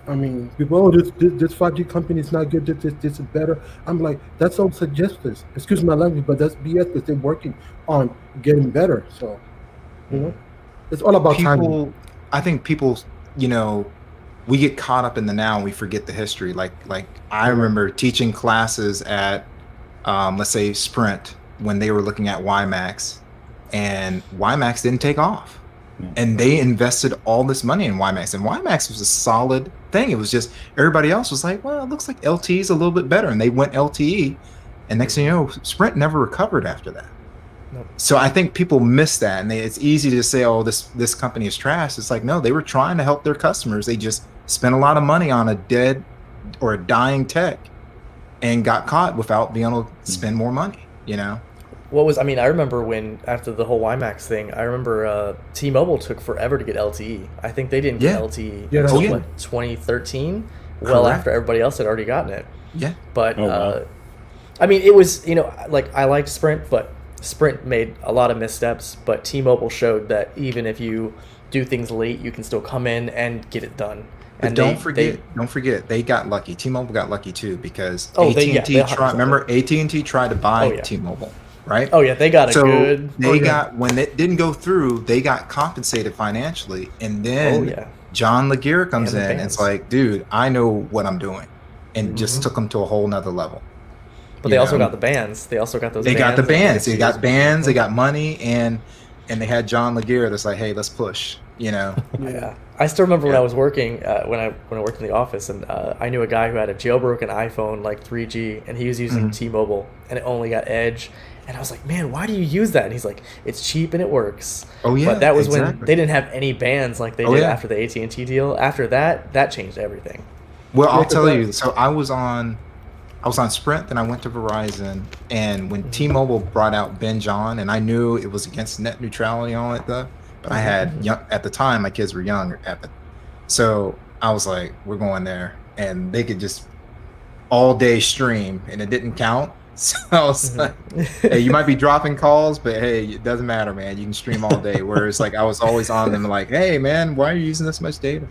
I mean, people, oh, this 5G company is not good. This is better. I'm like, that's all suggestions. Excuse my language, but that's BS because they're working on getting better. So, it's all about timing. I think people, we get caught up in the now and we forget the history. Like I remember teaching classes at, let's say Sprint, when they were looking at WiMAX, and WiMAX didn't take off. And they invested all this money in WiMAX, and WiMAX was a solid thing. It was just everybody else was like, well, it looks like LTE is a little bit better, and they went LTE, and next thing you know, Sprint never recovered after that. Nope. So I think people miss that, and it's easy to say, oh, this company is trash. It's like, no, they were trying to help their customers. They just spent a lot of money on a dead or a dying tech, and got caught without being able to spend more money. I remember when, after the whole WiMAX thing, I remember T-Mobile took forever to get LTE. I think they didn't get LTE until 2013, well after everybody else had already gotten it. Yeah. But, it was, like, I liked Sprint, but Sprint made a lot of missteps, but T-Mobile showed that even if you do things late, you can still come in and get it done. But And don't forget, they got lucky. T-Mobile got lucky too, because AT&T they tried. Remember, AT&T tried to buy yeah. T-Mobile, right? Oh yeah, they got a good. They got, when it didn't go through, they got compensated financially, and then John Laguerre comes in and it's like, dude, I know what I'm doing, and just took them to a whole nother level. But they also got the bands. They also got those. They got the bands. They got bands. They got money, and they had John Laguerre that's like, hey, let's push. Yeah. I still remember when I was working when I worked in the office, and I knew a guy who had a jailbroken iPhone, like 3G, and he was using T-Mobile, and it only got Edge. And I was like, man, why do you use that? And he's like, it's cheap and it works. Oh yeah. But that was when they didn't have any bands like they did after the AT&T deal. After that changed everything. Well, I'll tell you. So I was on Sprint, then I went to Verizon, and when T-Mobile brought out Ben John, and I knew it was against net neutrality and all that stuff, but I had at the time my kids were young so I was like, we're going there, and they could just all day stream, and it didn't count. So I was like, hey, you might be dropping calls, but hey, it doesn't matter, man. You can stream all day. Whereas like I was always on them like, hey man, why are you using this much data?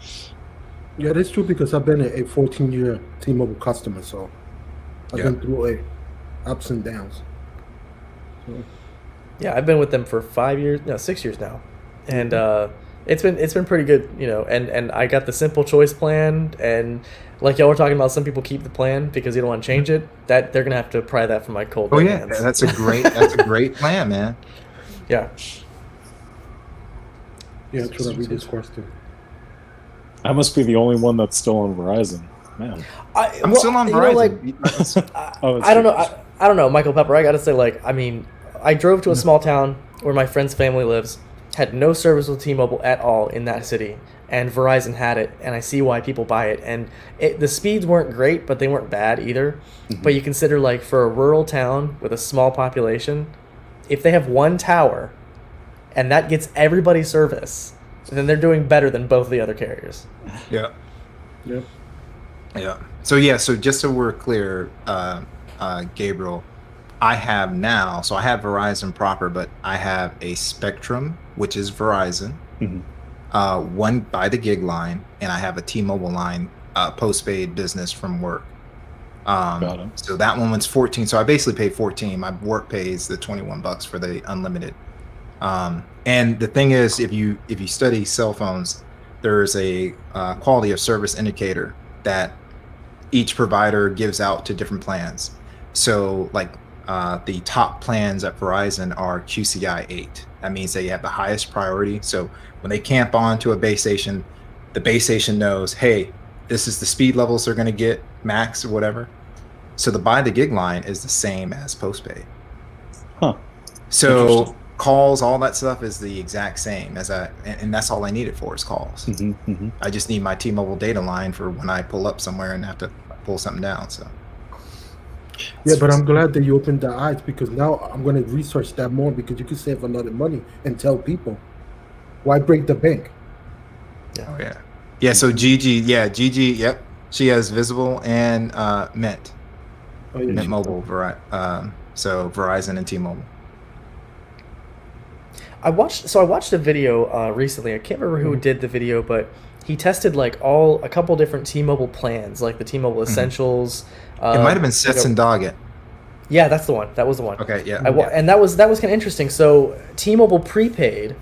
Yeah, that's true because I've been a 14-year T-Mobile customer, so I've been through ups and downs. So. Yeah, I've been with them for 6 years now, and it's been pretty good, And I got the simple choice plan, and like y'all were talking about, some people keep the plan because you don't want to change it. That they're gonna have to pry that from my cold. Hands. That's a great plan, man. Yeah, that's what I read this question. I must be the only one that's still on Verizon, man. I'm still on Verizon. I don't know. I don't know, Michael Pepper. I gotta say, I drove to a small town where my friend's family lives, had no service with T-Mobile at all in that city, and Verizon had it, and I see why people buy it. And the speeds weren't great, but they weren't bad either. But you consider, like, for a rural town with a small population, if they have one tower and that gets everybody service, then they're doing better than both the other carriers. Yeah. Yeah. Yeah. So just so we're clear, Gabriel, I have Verizon proper, but I have a Spectrum, which is Verizon, one by the gig line, and I have a T-Mobile line, postpaid business from work. Got it. So that one was 14. So I basically pay 14. My work pays the $21 for the unlimited. And the thing is, if you study cell phones, there's a quality of service indicator that each provider gives out to different plans. So like the top plans at Verizon are QCI 8. That means they have the highest priority. So when they camp onto a base station, the base station knows, hey, this is the speed levels they're going to get, max or whatever. So the by the gig line is the same as postpaid. Huh. So calls, all that stuff is the exact same and that's all I need it for is calls. I just need my T-Mobile data line for when I pull up somewhere and have to pull something down. So Yeah, but I'm glad that you opened the eyes, because now I'm going to research that more, because you can save a lot of money and tell people. Why break the bank? Oh yeah. Yeah, so Gigi, yep. She has Visible and Mint. Oh, yeah. Mint Mobile, so Verizon and T-Mobile. I watched a video recently. I can't remember who did the video, but he tested like a couple different T-Mobile plans, like the T-Mobile Essentials. It might have been Stetson Doggett. Yeah, that's the one. That was the one. Okay, yeah. And that was kind of interesting. So T-Mobile prepaid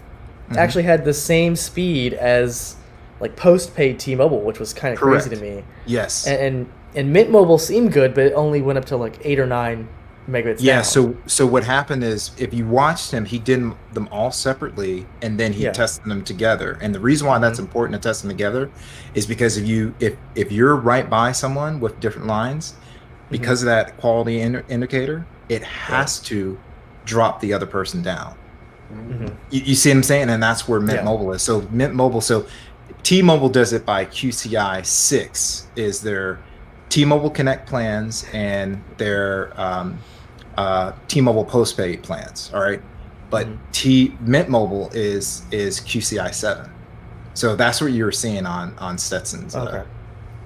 actually had the same speed as like postpaid T-Mobile, which was kind of crazy to me. Yes. And Mint Mobile seemed good, but it only went up to like 8 or 9 megabits. Yeah. down. So what happened is, if you watched him, he did them all separately, and then he tested them together. And the reason why that's important to test them together is because if you're right by someone with different lines, because of that quality indicator, it has to drop the other person down. You see what I'm saying? And that's where Mint Mobile is. So T-Mobile does it by QCI 6 is their T-Mobile Connect plans and their T-Mobile postpaid plans. All right, but Mint Mobile is QCI 7. So that's what you were seeing on Stetson's thing.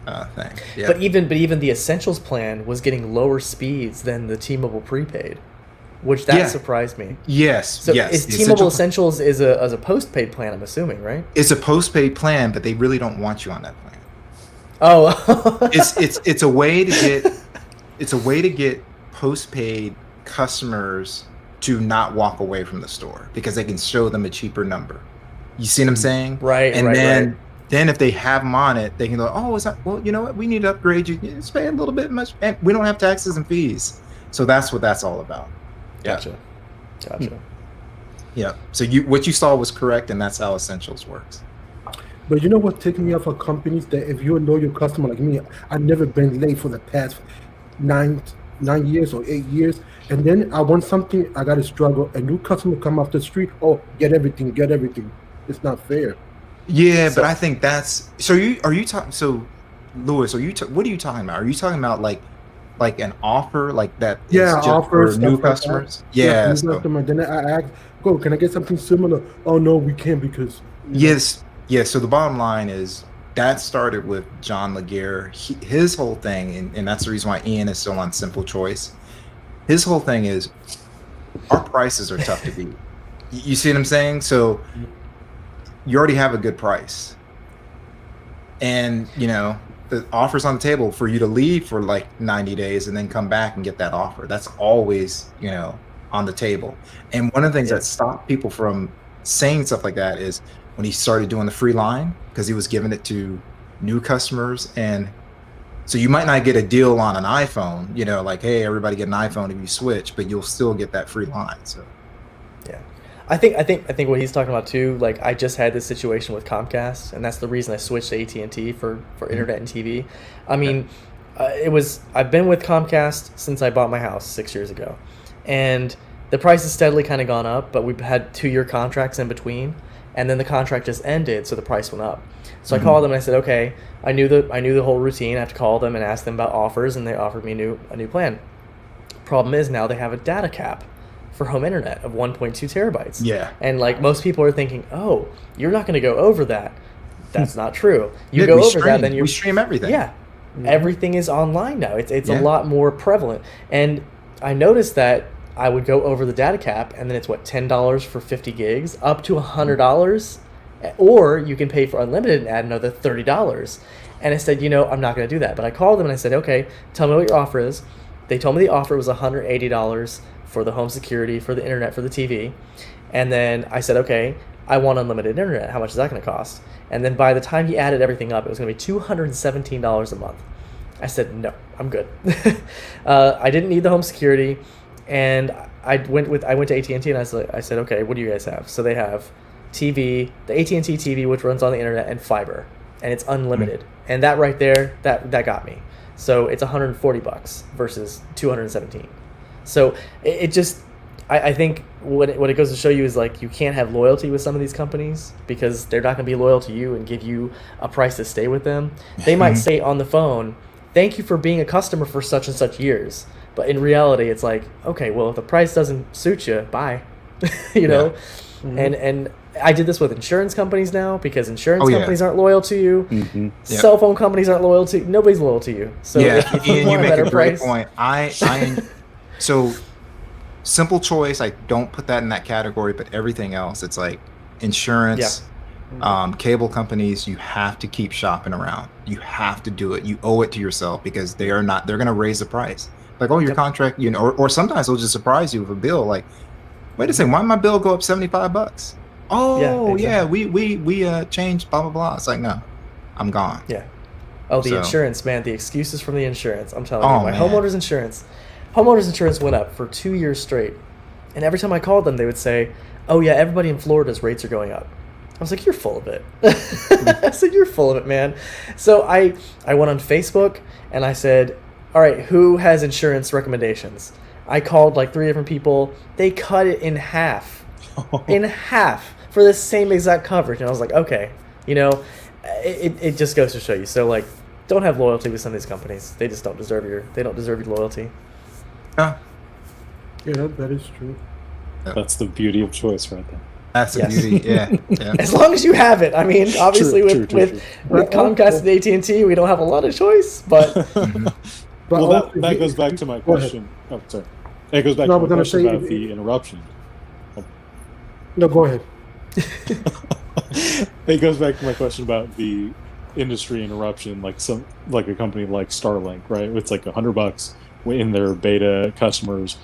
Yeah. But even the Essentials plan was getting lower speeds than the T-Mobile prepaid, which surprised me. Yes. So yes. is T-Mobile Essentials is a postpaid plan? I'm assuming, right? It's a postpaid plan, but they really don't want you on that plan. Oh, it's a way to get postpaid customers to not walk away from the store, because they can show them a cheaper number. You see what I'm saying? Right. And then if they have them on it, they can go, oh, is that, well, you know what? We need to upgrade you. Just pay a little bit much, and we don't have taxes and fees. So that's what that's all about. Gotcha. Yeah. So what you saw was correct, and that's how Essentials works. But you know what takes me off of companies, that if you're a loyal customer like me, I've never been late for the past 9 years or 8 years. And then I want something, I got to struggle. A new customer come off the street, oh, get everything. It's not fair. Yeah, but I think that's, so are you talking, so Louis, what are you talking about? Are you talking about like an offer like that? Yeah, just offers for new like customers. New So, customer. Then I ask, go, can I get something similar? Oh no, we can't, because yes. So the bottom line is that started with John Laguerre. His whole thing, and that's the reason why Ian is still on Simple Choice. His whole thing is our prices are tough to beat. You see what I'm saying? So you already have a good price, and the offer's on the table for you to leave for like 90 days and then come back and get that offer. That's always on the table. And one of the things that stopped people from saying stuff like that is when he started doing the free line, because he was giving it to new customers. And so you might not get a deal on an iPhone, like, hey, everybody get an iPhone if you switch, but you'll still get that free line. So yeah, I think what he's talking about too, like, I just had this situation with Comcast, and that's the reason I switched to AT&T for internet and TV. I mean, I've been with Comcast since I bought my house 6 years ago, and the price has steadily kind of gone up, but we've had 2-year contracts in between. and then the contract just ended, so the price went up. So I called them and I said, okay, I knew the whole routine. I have to call them and ask them about offers, and they offered me a new plan. Problem is now they have a data cap for home internet of 1.2 terabytes. Yeah. And like most people are thinking, oh, you're not going to go over that. That's not true. You Yeah, go we over that, stream. then you We stream everything. Yeah, everything is online now. It's a Yeah. lot more prevalent. And I noticed that I would go over the data cap, and then it's what, $10 for 50 gigs, up to $100, or you can pay for unlimited and add another $30. And I said, I'm not going to do that. But I called them and I said, okay, tell me what your offer is. They told me the offer was $180 for the home security, for the internet, for the TV. And then I said, okay, I want unlimited internet. How much is that going to cost? And then by the time he added everything up, it was going to be $217 a month. I said, no, I'm good. I didn't need the home security. And I went to AT&T and I said, okay, what do you guys have? So they have TV, the AT&T TV, which runs on the internet, and fiber, and it's unlimited. And that right there, that got me. So it's $140 versus $217. So it just, I think what it goes to show you is like you can't have loyalty with some of these companies because they're not going to be loyal to you and give you a price to stay with them. They might say on the phone, thank you for being a customer for such and such years. But in reality, it's like, okay, well, if the price doesn't suit you, bye. you know? And I did this with insurance companies now because insurance companies aren't loyal to you. Mm-hmm. Yep. Cell phone companies aren't loyal to you. Nobody's loyal to you. So if you Ian, want you a make better a great price, point. So simple choice. I don't put that in that category, but everything else, it's like insurance, cable companies. You have to keep shopping around. You have to do it. You owe it to yourself because they're going to raise the price. Like, oh, your contract, or sometimes they'll just surprise you with a bill. Like, wait a second, why did my bill go up $75? Oh, exactly. we changed blah blah blah. It's like, no, I'm gone. Yeah. Oh, the So- insurance, man. The excuses from the insurance. I'm telling Oh, you, my man. homeowners insurance went up for 2 years straight, and every time I called them, they would say, "Oh yeah, everybody in Florida's rates are going up." I was like, "You're full of it." I said, "You're full of it, man." So I went on Facebook and I said, all right, who has insurance recommendations? I called like 3 different people. They cut it in half. In half for the same exact coverage. And I was like, okay, it just goes to show you. So like, don't have loyalty with some of these companies. They just don't deserve your loyalty. Yeah, Yeah, that is true. That's the beauty of choice right there. that's the Yes. beauty. Yeah. As long as you have it. I mean, obviously True. with Comcast and AT&T, we don't have a lot of choice, but But Well, also, that if goes you- back to my go ahead. question. Oh, sorry. It goes back No, I to was my gonna question say- about the interruption. No, go ahead. It goes back to my question about the industry interruption, like a company like Starlink, right? It's like $100 in their beta customers,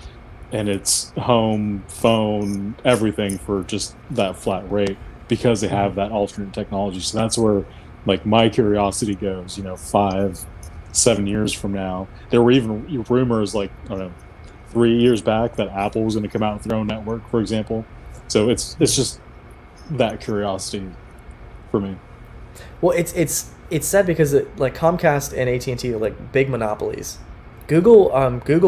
and it's home, phone, everything for just that flat rate because they have that alternate technology. So that's where like my curiosity goes. 5-7 years from now, there were even rumors like, I don't know, 3 years back that Apple was going to come out with their own network, for example. So it's just that curiosity for me. well, it's sad because like Comcast and AT&T are like big monopolies. Google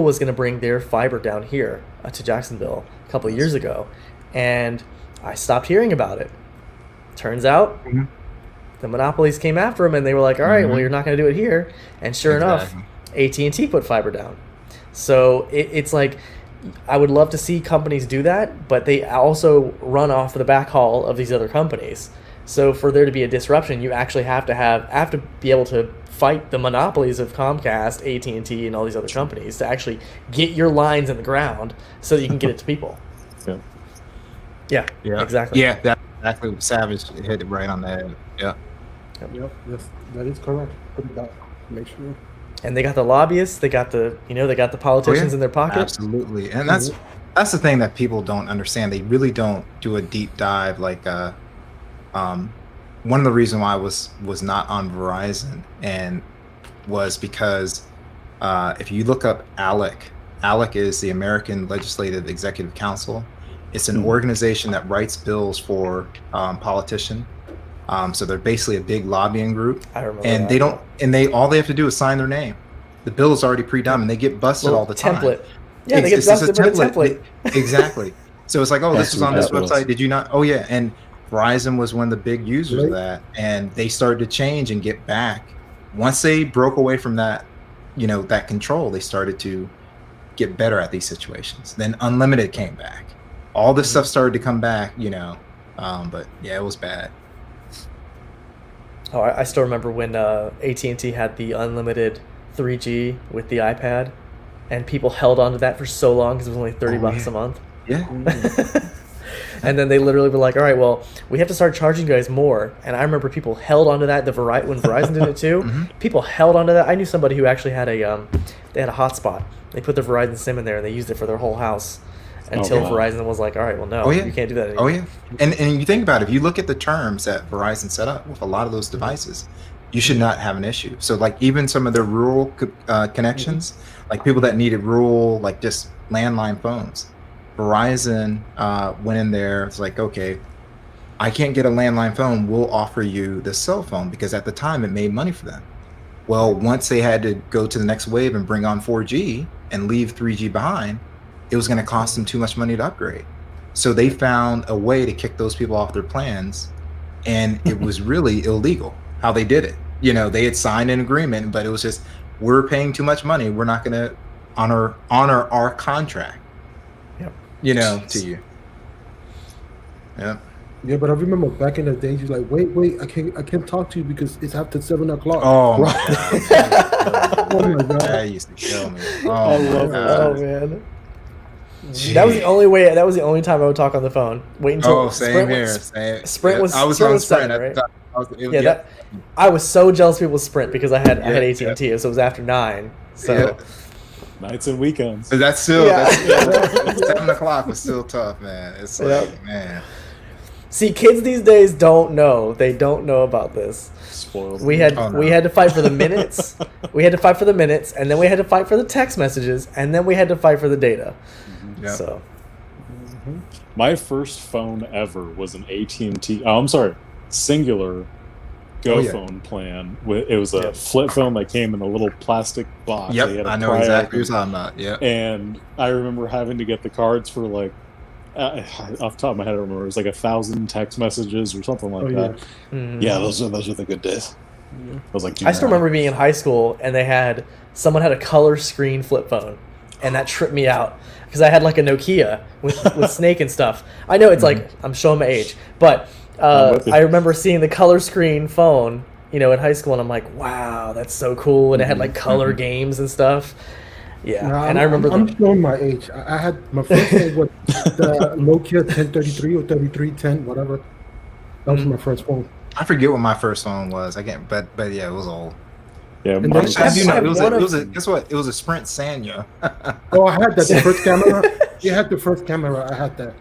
was going to bring their fiber down here to Jacksonville a couple of years ago, and I stopped hearing about it. Turns out the monopolies came after them, and they were like, all right, well, you're not going to do it here. And sure enough, AT&T put fiber down. So it's like, I would love to see companies do that, but they also run off the backhaul of these other companies. So for there to be a disruption, you actually have to be able to fight the monopolies of Comcast, AT&T, and all these other companies to actually get your lines in the ground so that you can get it to people. Yeah. Yeah, exactly. Yeah, that's exactly what Savage hit it right on the head. Yeah. Yep, that is correct. Put it down. Make sure. And they got the lobbyists, they got the politicians in their pocket. Absolutely. And that's the thing that people don't understand. They really don't do a deep dive. Like one of the reasons why I was not on Verizon and was because if you look up ALEC is the American Legislative Executive Council. It's an organization that writes bills for politicians. So they're basically a big lobbying group. I remember And that. all they have to do is sign their name. The bill is already pre-done, and they get busted Little all the time. template. Yeah, they It's get just busted with a template. Exactly. So it's like, oh, this was on this That's what website. Did you not? Oh yeah. And Verizon was one of the big users of that, and they started to change and get back. Once they broke away from that, that control, they started to get better at these situations. Then unlimited came back. All this stuff started to come back, but yeah, it was bad. Oh, I still remember when AT&T had the unlimited 3G with the iPad, and people held on to that for so long because it was only $30 a month. Yeah. And then they literally were like, all right, well, we have to start charging you guys more. And I remember people held onto that. When Verizon did it too, people held onto that. I knew somebody who actually had they had a hotspot. They put their Verizon SIM in there and they used it for their whole house until Verizon was like, all right, well, no, you can't do that anymore. Oh, yeah. And you think about it, if you look at the terms that Verizon set up with a lot of those devices, you should not have an issue. So like even some of the rural connections, like people that needed rural, like just landline phones, Verizon went in there. It's like, okay, I can't get a landline phone. We'll offer you the cell phone, because at the time it made money for them. Well, once they had to go to the next wave and bring on 4G and leave 3G behind, it was going to cost them too much money to upgrade. So they found a way to kick those people off their plans, and it was really illegal how they did it. They had signed an agreement, but it was just, we're paying too much money. We're not going to honor our contract. To you. Yeah. Yeah, but I remember back in the day, you're like, wait, I can't talk to you because it's after 7 o'clock. Oh my god. Oh my god. That used to kill me. I love that. Oh man. That was the only way. That was the only time I would talk on the phone. Wait until same here. Same. Sprint was. I was Sprint on was Sprint 7, at the right? time. I was so jealous people with Sprint because I had AT&T, so it was after 9. So nights and weekends. But that's still 7 o'clock was still tough, man. It's like, man. See, kids these days don't know. They don't know about this. Spoiled. We had to fight for the minutes. We had to fight for the minutes, and then we had to fight for the text messages, and then we had to fight for the data. Yep. So, my first phone ever was an AT&T. Oh, I'm sorry, Singular Go phone plan. It was a flip phone that came in a little plastic box. Yep, I know exactly what you're talking about. Yeah. And I remember having to get the cards for like, off the top of my head, I remember it was like 1,000 text messages or something like that. yeah. Mm-hmm. Yeah, those are the good days. I was like, I still remember being in high school and someone had a color screen flip phone, and that tripped me out because I had like a Nokia with Snake and stuff. I know it's like I'm showing my age, but I remember seeing the color screen phone, in high school, and I'm like, wow, that's so cool, and it had like color games and stuff. Yeah, No, and I remember I'm showing my age. I had my first phone was the Nokia 1033 or 3310, whatever. That was my first phone. I forget what my first phone was. I can't, but yeah, it was old. Yeah, And mine then was- Guess what? It was a Sprint Sanya. Oh, I had that. The first camera. You had the first camera. I had that.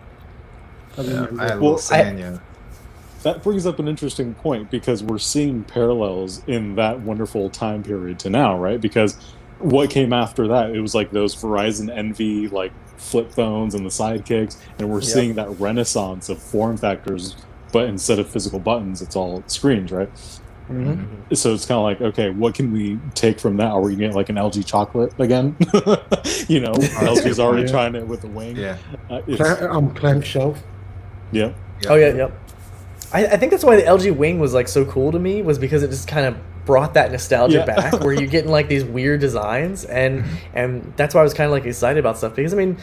I Yeah, remember I had a that. little Sanya. that brings up an interesting point, because we're seeing parallels in that wonderful time period to now, right? Because what came after that, it was like those Verizon Envy like flip phones and the sidekicks, and we're seeing that renaissance of form factors, but instead of physical buttons, it's all screens, right? Mhm. So it's kind of like, okay, what can we take from that? Are we gonna get like an LG chocolate again? LG's already Yeah. trying it with the wing. Yeah. Clamshell. Yeah. Oh yeah, yep. I think that's why the LG Wing was like so cool to me, was because it just kind of brought that nostalgia back, where you're getting like these weird designs, and that's why I was kind of like excited about stuff, because I mean,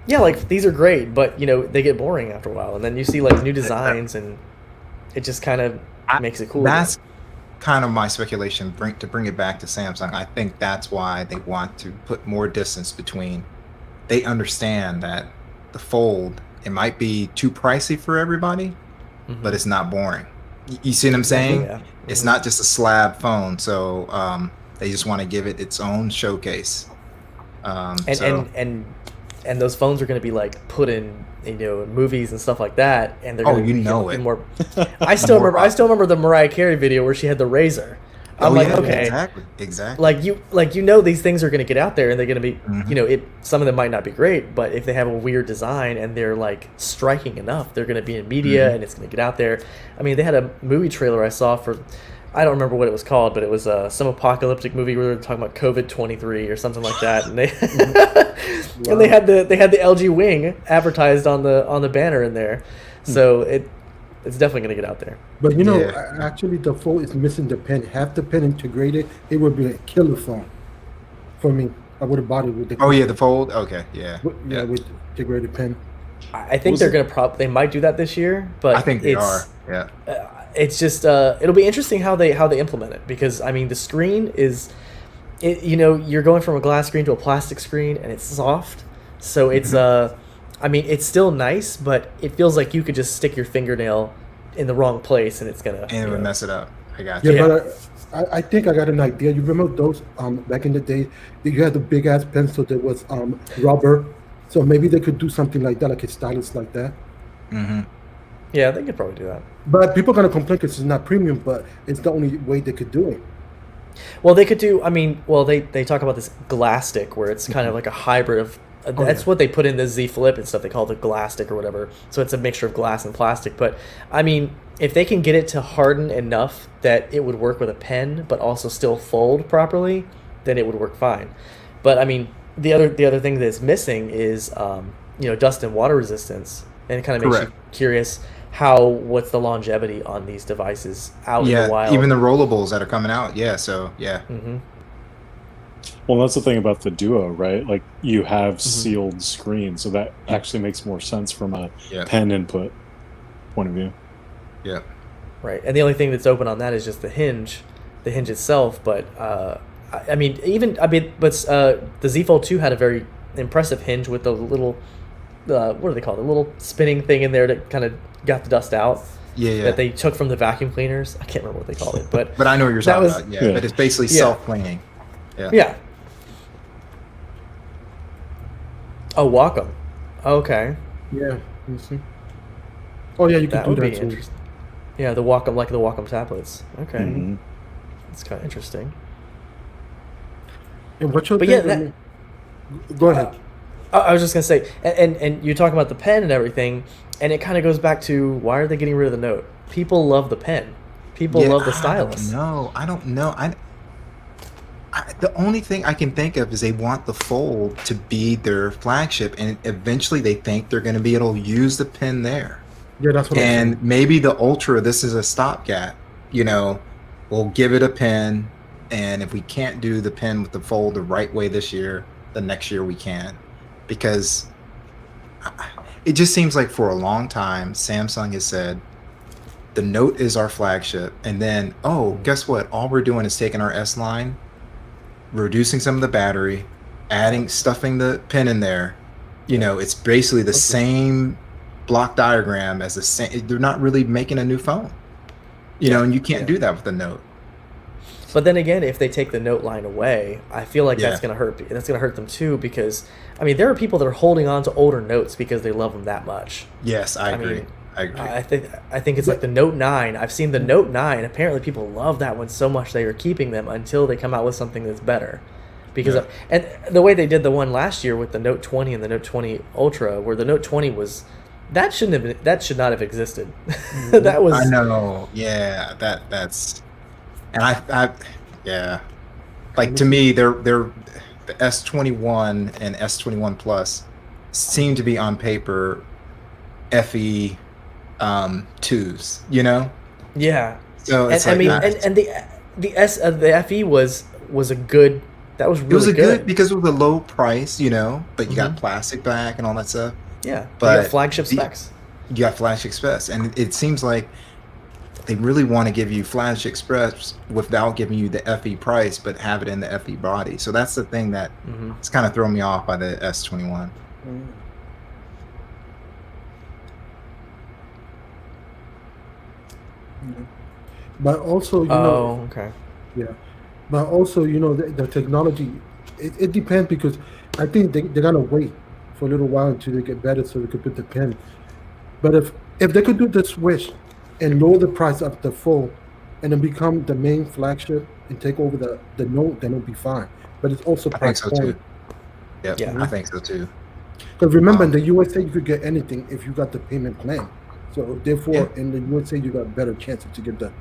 yeah, like these are great, but they get boring after a while, and then you see like new designs, and it just kind of makes it cool. That's kind of my speculation. To bring it back to Samsung, I think that's why they want to put more distance between. They understand that the Fold, it might be too pricey for everybody, but it's not boring. You see what I'm saying? Yeah. It's not just a slab phone, so they just want to give it its own showcase. And those phones are going to be like put in movies and stuff like that, and they're going to be more. I still remember the Mariah Carey video where she had the razor. I'm okay, exactly. Like these things are going to get out there, and they're going to be some of them might not be great, but if they have a weird design and they're like striking enough, they're going to be in media and it's going to get out there. I mean, they had a movie trailer I saw for, I don't remember what it was called, but it was some apocalyptic movie where they were talking about COVID-23 or something like that, and they and they had the LG Wing advertised on the banner in there. So It's definitely going to get out there. But you know, Yeah. actually, the Fold is missing the pen. Have the pen integrated, it would be a killer phone for me. I would have bought it with the Oh yeah, the fold. Okay, yeah, yeah, with the integrated pen. I think Was they're it- going to they might do that this year, but I think they it's, are. Yeah, It's just it'll be interesting how they implement it, because I mean the screen is, you're going from a glass screen to a plastic screen and it's soft, so it's I mean it's still nice, but it feels like you could just stick your fingernail in the wrong place and it's gonna and it would mess it up. I got Yeah, you. but I think I got an idea. You remember those back in the day? You had the big ass pencil that was rubber. So maybe they could do something like that, like a stylus like that. Mm-hmm. Yeah, they could probably do that. But people are gonna complain because it's not premium. But it's the only way they could do it. Well, they could do. I mean, well, they talk about this Glastic, where it's kind of like a hybrid of. That's yeah. what they put in the Z Flip and stuff. They call it the Glastic or whatever. So it's a mixture of glass and plastic. But I mean, if they can get it to harden enough that it would work with a pen, but also still fold properly, then it would work fine. But I mean, the other thing that's missing is dust and water resistance, and it kind of makes you curious what's the longevity on these devices out in the wild. Even the rollables that are coming out. Yeah, so yeah. Mm-hmm. Well, that's the thing about the Duo, right? Like you have sealed screens, so that actually makes more sense from a pen input point of view. Yeah. Right, and the only thing that's open on that is just the hinge itself. But the Z Fold 2 had a very impressive hinge with the little, what do they call it? The little spinning thing in there that kind of got the dust out. Yeah. That they took from the vacuum cleaners. I can't remember what they called it, but But I know what you're that talking was- about. Yeah, but it's basically self-cleaning. Yeah. yeah. Oh, Wacom. Okay, Yeah. You see? Oh yeah, you could that do would be that too. interesting. Yeah, the Wacom, like the Wacom tablets. Okay, Mhm. that's kind of interesting. And what's your But thing? yeah, Go ahead. I was just gonna say, and you're talking about the pen and everything, and it kind of goes back to why are they getting rid of the Note? People love the pen. People love the stylus. I don't know. The only thing I can think of is they want the Fold to be their flagship, and eventually they think they're going to be able to use the pen there. Yeah, that's what I'm saying. And maybe the Ultra, this is a stopgap. We'll give it a pen, and if we can't do the pen with the Fold the right way this year, the next year we can. Because it just seems like for a long time, Samsung has said, the Note is our flagship, and then, guess what? All we're doing is taking our S line, reducing some of the battery, stuffing the pen in there. It's basically the same block diagram as the same. They're not really making a new phone, and you can't do that with the Note. But then again, if they take the Note line away, I feel like that's Yeah. gonna hurt. That's gonna hurt them too, because I mean, there are people that are holding on to older Notes because they love them that much. Yes, I agree. mean, I agree. I think it's like the Note 9. I've seen the Note 9. Apparently, people love that one so much they are keeping them until they come out with something that's better. Because and the way they did the one last year with the Note 20 and the Note 20 Ultra, where the Note 20 was that should not have existed. That was I know. Yeah, that's and I yeah. Like to me, they're the S21 and S21 Plus seem to be on paper FE 2s, yeah. So it's And I mean, that. and the FE was a good. That was really It was a good. good because it was a low price, but you got plastic back and all that stuff. Yeah, But you got flagship the- specs. You got Flash Express, and it seems like they really want to give you Flash Express without giving you the FE price, but have it in the FE body. So that's the thing that it's kind of throwing me off by the S21. But also, Okay. yeah. But also, the technology, it depends because I think they're gonna wait for a little while until they get better so they could put the pen. But if they could do the switch and lower the price of the Fold and then become the main flagship and take over the Note, then it'll be fine. But it's also I think price so point. too. Yep, Yeah. I think so too. Because remember, in the USA, you could get anything if you got the payment plan. So therefore, Yeah. in the USA, you got better chances to get the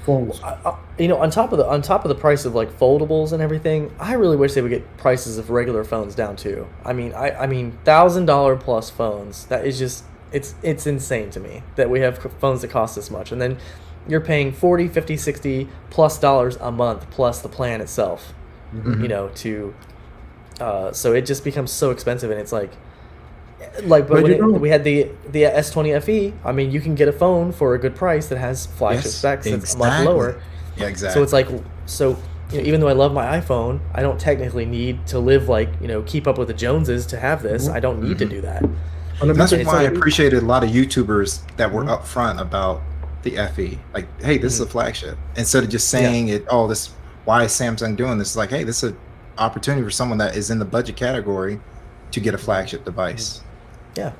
phones. On top of the price of like foldables and everything, I really wish they would get prices of regular phones down too. I mean, $1,000 plus phones. That is just It's insane to me that we have phones that cost this much, and then you're paying 40, 50, 60 plus dollars a month plus the plan itself. You know, so it just becomes so expensive, and it's like but when we had the S20 FE, I mean, you can get a phone for a good price that has flagship specs that's much lower. Yeah, exactly. So it's like, even though I love my iPhone, I don't technically need to live like, keep up with the Joneses to have this. I don't need to do that. That's why I appreciated a lot of YouTubers that were upfront about the FE. Like, hey, this is a flagship. Instead of just saying why is Samsung doing this? It's like, hey, this is an opportunity for someone that is in the budget category to get a flagship device. Yeah.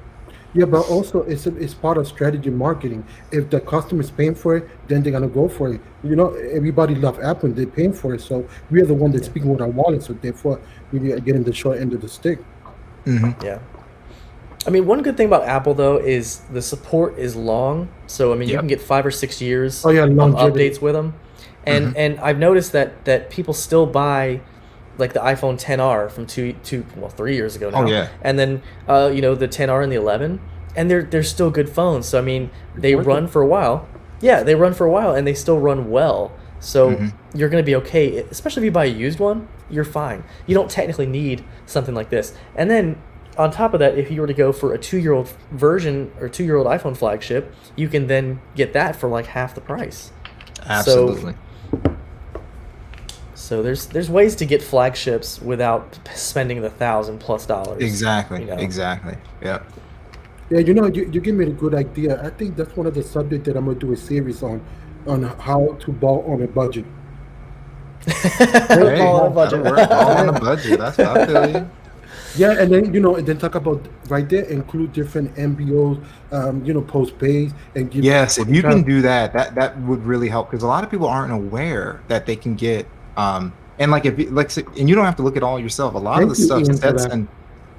Yeah, but also it's part of strategy marketing. If the customer's paying for it, then they're gonna go for it. Everybody loves Apple and they're paying for it. So we are the one that's speaking with our wallet. So therefore, we are getting the short end of the stick. Yeah. I mean, one good thing about Apple though is the support is long. So I mean, you can get 5 or 6 years of updates with them, and I've noticed that people still buy like the iPhone 10R from 3 years ago now. Oh yeah. And then the 10R and the 11, and they're still good phones. So I mean, they run for a while. Yeah, they run for a while and they still run well. So you're going to be okay, especially if you buy a used one, you're fine. You don't technically need something like this. And then on top of that, if you were to go for a 2-year-old version or 2-year-old iPhone flagship, you can then get that for like half the price. Absolutely. So there's ways to get flagships without spending the $1,000+ Exactly. Exactly. Yeah. Yeah, you give me a good idea. I think that's one of the subjects that I'm gonna do a series on how to ball on a budget. Ball on a budget. Ball on a budget. That's what I feel you. Yeah, and then talk about right there, include different MBOs, postpaid, and give. Yes, if you can do that would really help, because a lot of people aren't aware that they can get and like if you, and you don't have to look at all yourself. A lot of the stuff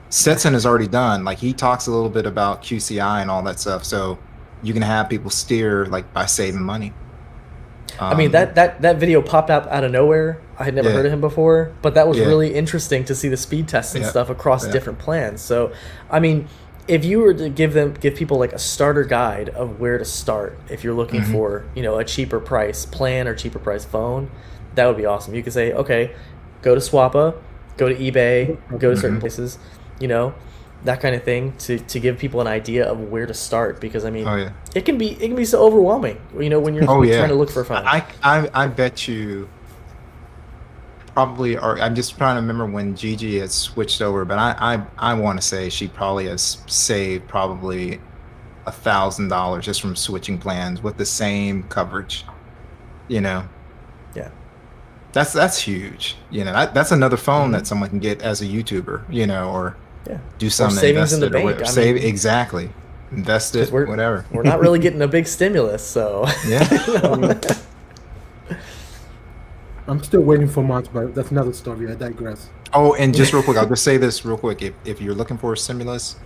Stetson has already done. Like he talks a little bit about QCI and all that stuff, so you can have people steer like by saving money. I mean that video popped up out of nowhere. I had never heard of him before, but that was really interesting to see the speed tests and stuff across different plans. So, I mean, if you were to give people like a starter guide of where to start, if you're looking for a cheaper price plan or cheaper price phone, that would be awesome. You could say, okay, go to Swappa, go to eBay, go to certain places, that kind of thing to give people an idea of where to start, because I mean, it can be so overwhelming, when you're trying to look for a phone. I bet you probably, or I'm just trying to remember when Gigi has switched over, but I want to say she probably has saved probably $1,000 just from switching plans with the same coverage. Yeah. That's huge. That's another phone that someone can get as a YouTuber, or do something. Or savings in the bank. Exactly. Invest it, whatever. We're not really getting a big stimulus, so I'm still waiting for March, but that's another story. I digress. Oh, and just real quick, I'll just say this real quick. If you're looking for a stimulus,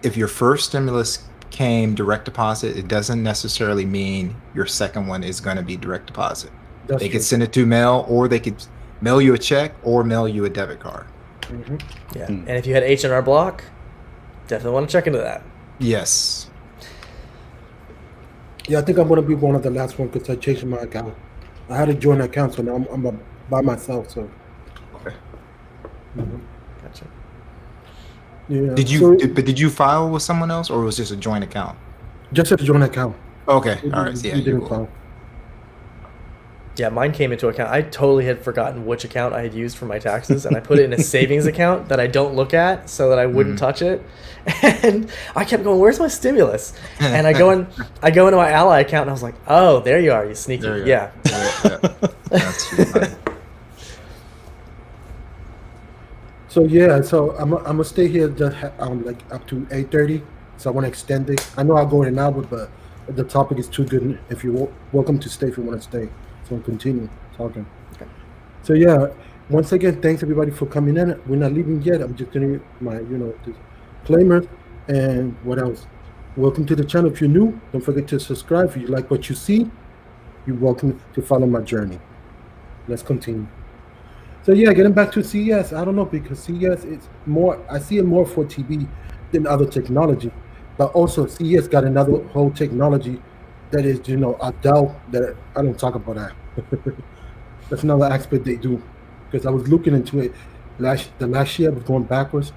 if your first stimulus came direct deposit, it doesn't necessarily mean your second one is going to be direct deposit. They could send it to mail, or they could mail you a check or mail you a debit card. Yeah, and if you had H&R Block, definitely want to check into that. Yes. Yeah, I think I'm going to be one of the last ones because I changed my account. I had a joint account, so now I'm by myself. So. Okay. Gotcha. Yeah. Did you file with someone else, or was it just a joint account? Just a joint account. Okay. All right. Yeah, didn't file. Yeah, mine came into account. I totally had forgotten which account I had used for my taxes, and I put it in a savings account that I don't look at so that I wouldn't touch it. And I kept going, "Where's my stimulus?" And I go into my Ally account, and I was like, "Oh, there you are, you sneaky." There you go. Yeah. That's funny. So I'm gonna stay here just like up to 8:30. So I want to extend it. I know I'll go in an hour, but the topic is too good. If you're welcome to stay, if you want to stay. So I'll continue talking. Okay. So yeah, once again, thanks everybody for coming in. We're not leaving yet. I'm just doing my disclaimer and what else. Welcome to the channel. If you're new, don't forget to subscribe. If you like what you see, you're welcome to follow my journey. Let's continue. So yeah, getting back to CES, I don't know, because CES is more. I see it more for TV than other technology. But also CES got another whole technology that is, Adele, that I don't talk about that. That's another aspect they do. Because I was looking into it the last year, I was going backwards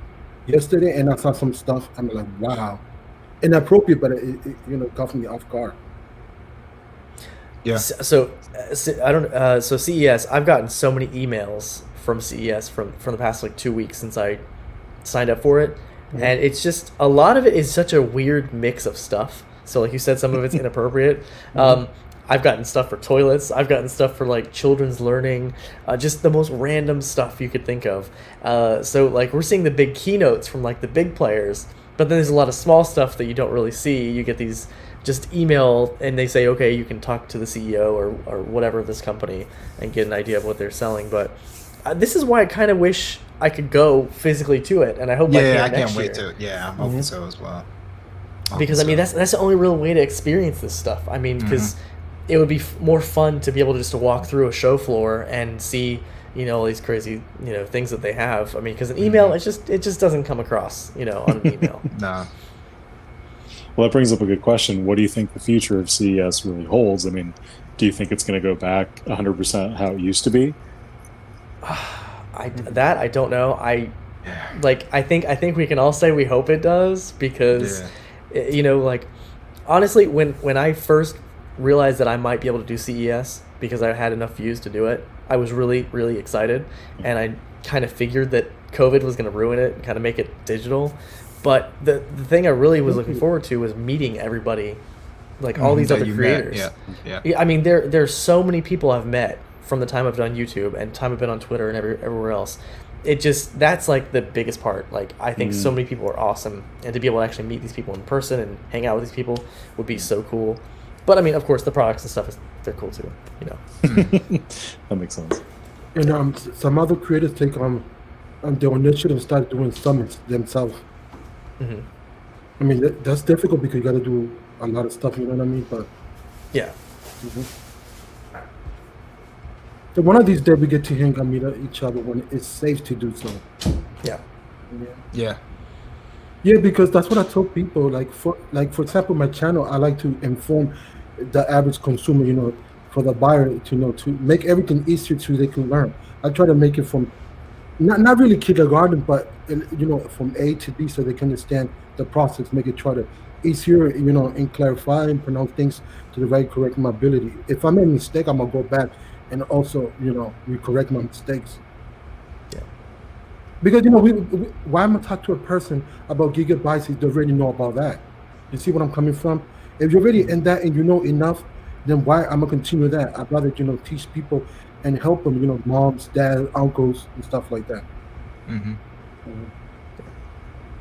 yesterday, and I saw some stuff. I'm like, wow, inappropriate, but it caught me off guard. Yeah. I don't. So CES, I've gotten so many emails from CES from the past like 2 weeks since I signed up for it, and it's just a lot of it is such a weird mix of stuff. So like you said, some of it's inappropriate. I've gotten stuff for toilets. I've gotten stuff for like children's learning, just the most random stuff you could think of. So like we're seeing the big keynotes from like the big players, but then there's a lot of small stuff that you don't really see. You get these just email and they say, okay, you can talk to the CEO or whatever of this company and get an idea of what they're selling. But this is why I kind of wish I could go physically to it, and I hope I can I next can't wait year. to. Yeah, I'm hoping so as well. Because I mean that's the only real way to experience this stuff. I mean, because it would be more fun to be able to just to walk through a show floor and see all these crazy things that they have. I mean, because an email it just doesn't come across on an email. Nah. Well, that brings up a good question. What do you think the future of CES really holds? I mean, do you think it's going to go back 100% how it used to be? I don't know. I think we can all say we hope it does, because like honestly, when I first realized that I might be able to do CES because I had enough views to do it, I was really, really excited, and I kind of figured that COVID was going to ruin it and kind of make it digital. But the thing I really was looking forward to was meeting everybody, like all these other creators. I mean, there's so many people I've met from the time I've done YouTube and time I've been on Twitter and everywhere else. That's like the biggest part. Like I think so many people are awesome, and to be able to actually meet these people in person and hang out with these people would be so cool. But I mean, of course, the products and stuff they're cool too. That makes sense. And some other creators take their initiative and start doing summits themselves. I mean, that's difficult because you got to do a lot of stuff. You know what I mean? But yeah. So one of these days we get to hang out, meet each other when it's safe to do so. Yeah. Yeah, because that's what I told people. Like for example, my channel, I like to inform the average consumer, for the buyer to make everything easier so they can learn. I try to make it from not really kindergarten, but from A to D, so they can understand the process. Make it try to easier, and clarify and pronounce things to the right correct my ability. If I make a mistake, I'm gonna go back and also correct my mistakes. Yeah. Because why am I talk to a person about gigabytes if they already know about that? You see what I'm coming from? If you're already in that and you know enough, then why I'm gonna continue that? I'd rather teach people and help them, moms, dads, uncles, and stuff like that.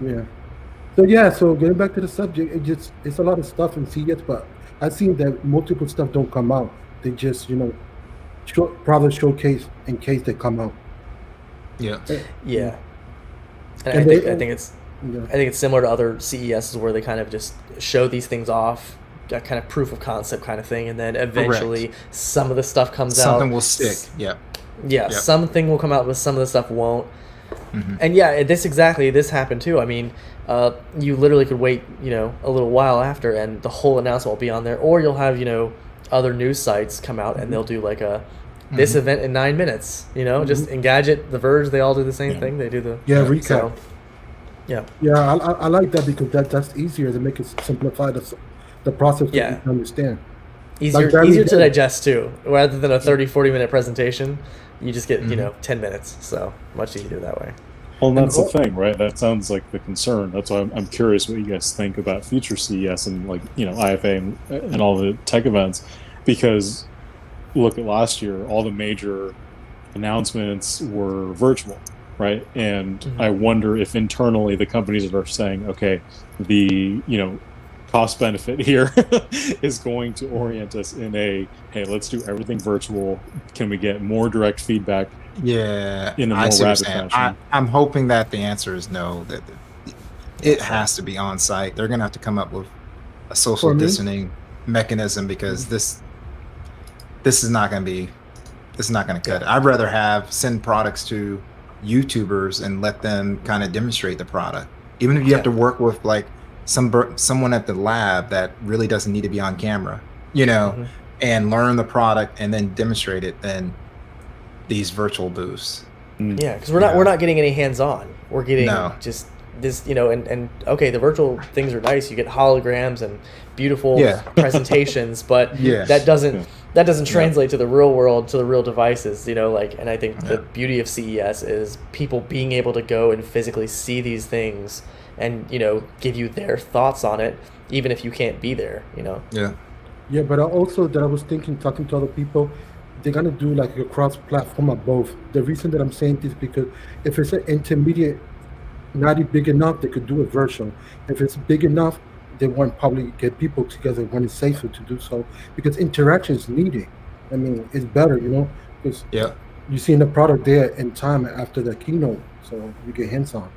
Yeah. So getting back to the subject, it's a lot of stuff in CES, but I've seen that multiple stuff don't come out. They just product showcase in case they come out. Yeah. And I think it's similar to other CESs where they kind of just show these things off, that kind of proof of concept kind of thing, and then eventually some of the stuff comes out. Something will stick. Yeah. Something will come out, but some of the stuff won't. And this happened too. I mean, you literally could wait, a little while after, and the whole announcement will be on there, or you'll have, other news sites come out and they'll do like this event in 9 minutes. Just Engadget, The Verge, they all do the same thing. They do the recap. So, yeah, I like that because that's easier to make it simplify the process that you can understand. Easier to digest too, rather than a 30-40 minute presentation. You just get 10 minutes, so much easier that way. Well, and that's the thing, right? That sounds like the concern. That's why I'm curious what you guys think about future CES and IFA and all the tech events, because look at last year, all the major announcements were virtual, right? And I wonder if internally the companies are saying, okay, the cost benefit here is going to orient us in hey, let's do everything virtual. Can we get more direct feedback? Yeah, in a more rapid fashion. I'm hoping that the answer is no. That it has to be on site. They're gonna have to come up with a social distancing mechanism, because this is not gonna cut it. I'd rather send products to YouTubers and let them kind of demonstrate the product Even if you have to work with like someone at the lab that really doesn't need to be on camera, and learn the product and then demonstrate it, then these virtual booths. Yeah, because we're not getting any hands-on. We're getting just this, and okay, the virtual things are nice. You get holograms and beautiful presentations, but that doesn't translate to the real world, to the real devices. And I think the beauty of CES is people being able to go and physically see these things and give you their thoughts on it, even if you can't be there. Yeah, but also that I was thinking, talking to other people, they're gonna do like a cross-platform of both. The reason that I'm saying this because if it's an intermediate, not big enough, they could do a virtual. If it's big enough, they want probably get people together when it's safer to do so because interaction is needed. I mean, it's better, because you see the product there in time after the keynote, so you get hands-on.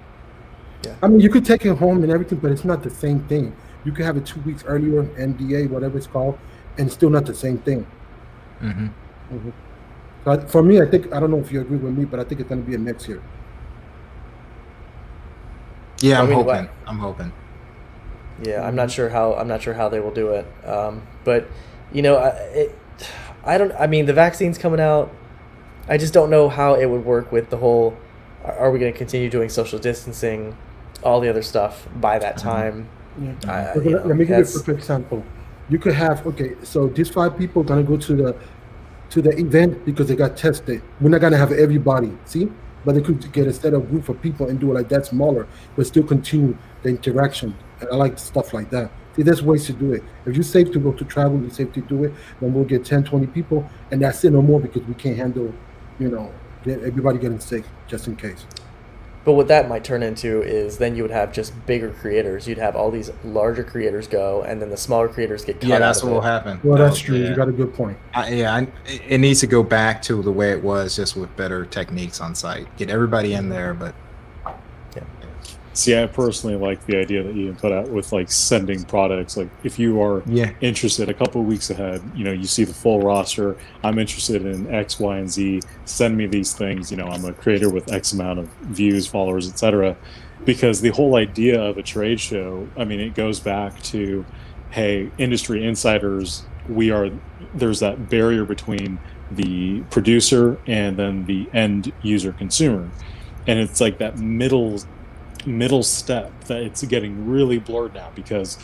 Yeah. I mean, you could take it home and everything, but it's not the same thing. You could have it 2 weeks earlier, NDA, whatever it's called, and it's still not the same thing. But for me, I don't know if you agree with me, but I think it's going to be a next year. Yeah, I'm hoping. Yeah, I'm not sure how they will do it. But I mean, the vaccine's coming out. I just don't know how it would work with the whole. Are we going to continue doing social distancing, all the other stuff by that time? Yeah. Let me give you a perfect example. You could have so these 5 people gonna go to the event because they got tested. We're not gonna have everybody, see, but they could get a set of group of people and do it like that smaller, but still continue the interaction. And I like stuff like that. See, there's ways to do it. If you're safe to go to travel, you're safe to do it, then we'll get 10, 20 people, and that's it, no more, because we can't handle, everybody getting sick just in case. But what that might turn into is then you would have just bigger creators. You'd have all these larger creators go, and then the smaller creators get cut out. Yeah, that's what will happen. Well, that's true. You got a good point. It needs to go back to the way it was, just with better techniques on site. Get everybody in there, but See, I personally like the idea that Ian put out with like sending products. Like if you are interested a couple of weeks ahead, you see the full roster. I'm interested in X, Y, and Z. Send me these things. I'm a creator with X amount of views, followers, etc. Because the whole idea of a trade show, I mean, it goes back to, hey, industry insiders. There's that barrier between the producer and then the end user consumer, and it's like that middle step that it's getting really blurred now because,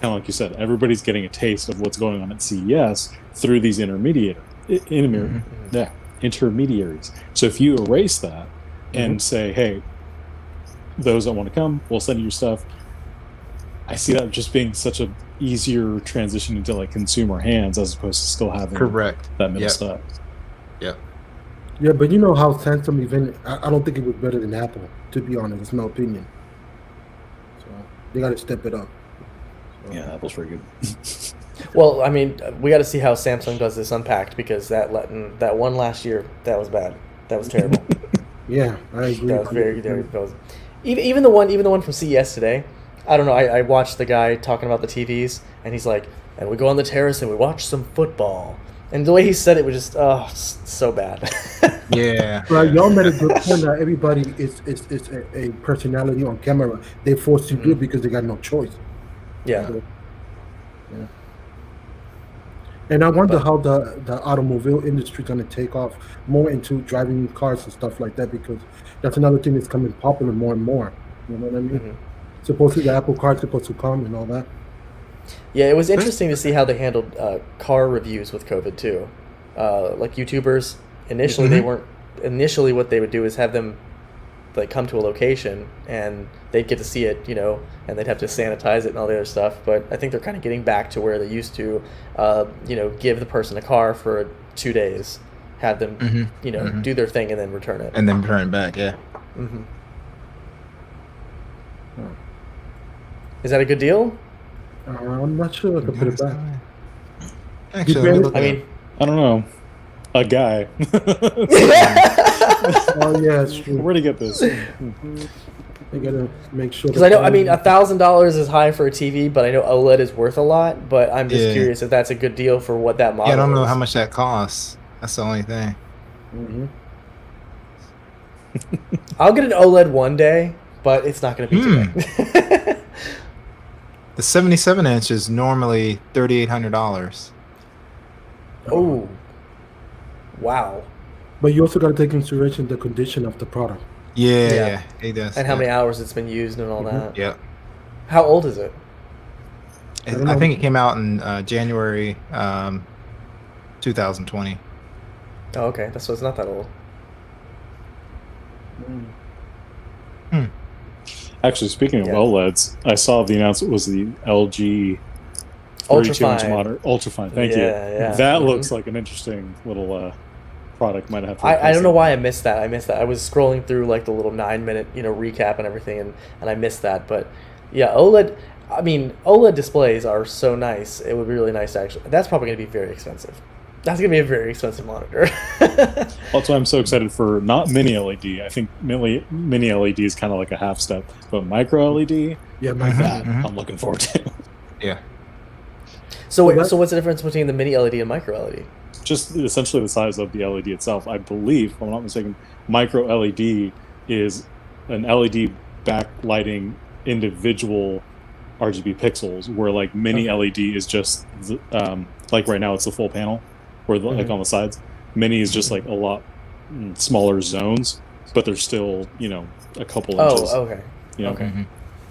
kind of like you said, everybody's getting a taste of what's going on at CES through these intermediaries. So if you erase that and say, hey, those that want to come, we'll send you your stuff. I see that just being such a easier transition into like consumer hands as opposed to still having that middle step. Yeah, but you know how Samsung event, I don't think it was better than Apple, to be honest. It's my opinion. So they got to step it up. So. Yeah, Apple's pretty good. Well, I mean, we got to see how Samsung does this Unpacked because that one last year, that was bad. That was terrible. Yeah, I agree. That was very terrible. Even the one from CES today. I don't know. I watched the guy talking about the TVs, and he's like, and we go on the terrace and we watch some football. And the way he said it was just, so bad. Yeah. Well, y'all made a good point that everybody is a personality on camera. They're forced to do it because they got no choice. Yeah. So, yeah. And I wonder how the automobile industry is going to take off more into driving cars and stuff like that, because that's another thing that's coming popular more and more. You know what I mean? Supposedly the Apple Car is supposed to come and all that. Yeah, it was interesting to see how they handled car reviews with COVID too. Like YouTubers, initially they weren't. Initially, what they would do is have them like come to a location and they'd get to see it, and they'd have to sanitize it and all the other stuff. But I think they're kind of getting back to where they used to, give the person a car for 2 days, have them, do their thing and then return it. And then return it back, yeah. Is that a good deal? I'm not sure I can put it back. Actually, I don't know. A guy. Oh yeah, it's true. Where to get this? They gotta make sure. Because I know, $1,000 is high for a TV, but I know OLED is worth a lot. But I'm just curious if that's a good deal for what that model is. Yeah, I don't know how much that costs. That's the only thing. I'll get an OLED one day, but it's not going to be today. The 77-inch is normally $3,800. Oh, wow! But you also got to take into consideration the condition of the product. Yeah, it does. And how many hours it's been used and all that. Yeah. How old is it? I think it came out in January 2020. Oh, okay. So it's not that old. Actually, speaking of Yeah. OLEDs, I saw the announcement was the LG 32-inch Ultrafine. monitor. Ultrafine, thank Yeah, you. yeah. That Mhm. looks like an interesting little product. Might have to. I replace don't know it. why I missed that. I was scrolling through like the little 9-minute recap and everything, and I missed that. But yeah, OLED. I mean, OLED displays are so nice. It would be really nice to actually. That's probably going to be very expensive. That's going to be a very expensive monitor. That's why I'm so excited for not mini LED. I think mini LED is kind of like a half step, but micro LED. Yeah, my That Mhm. I'm looking forward to. Yeah. So Well, so what's the difference between the mini LED and micro LED? Just essentially the size of the LED itself. I believe, if I'm not mistaken, micro LED is an LED backlighting individual RGB pixels, where like mini LED is just like right now it's the full panel, or like on the sides. Mini is just like a lot smaller zones, but there's still a couple inches. Oh, okay. You know? Okay.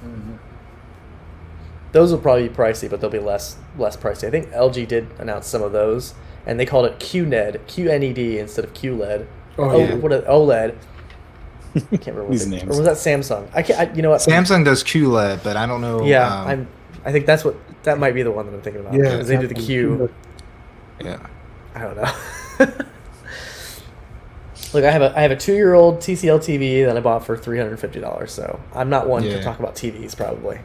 Mhm. Those will probably be pricey, but they'll be less pricey. I think LG did announce some of those, and they called it QNED instead of QLED. Oh, yeah. What OLED? I can't remember what These they, names. or was that Samsung? I can't. You know what? Samsung does QLED, but I don't know. Yeah, I think that might be the one that I'm thinking about. Yeah, because they do the Q. Yeah. I don't know. Look, I have a 2-year-old TCL TV that I bought for $350. So I'm not one to Yeah. talk about TVs, probably.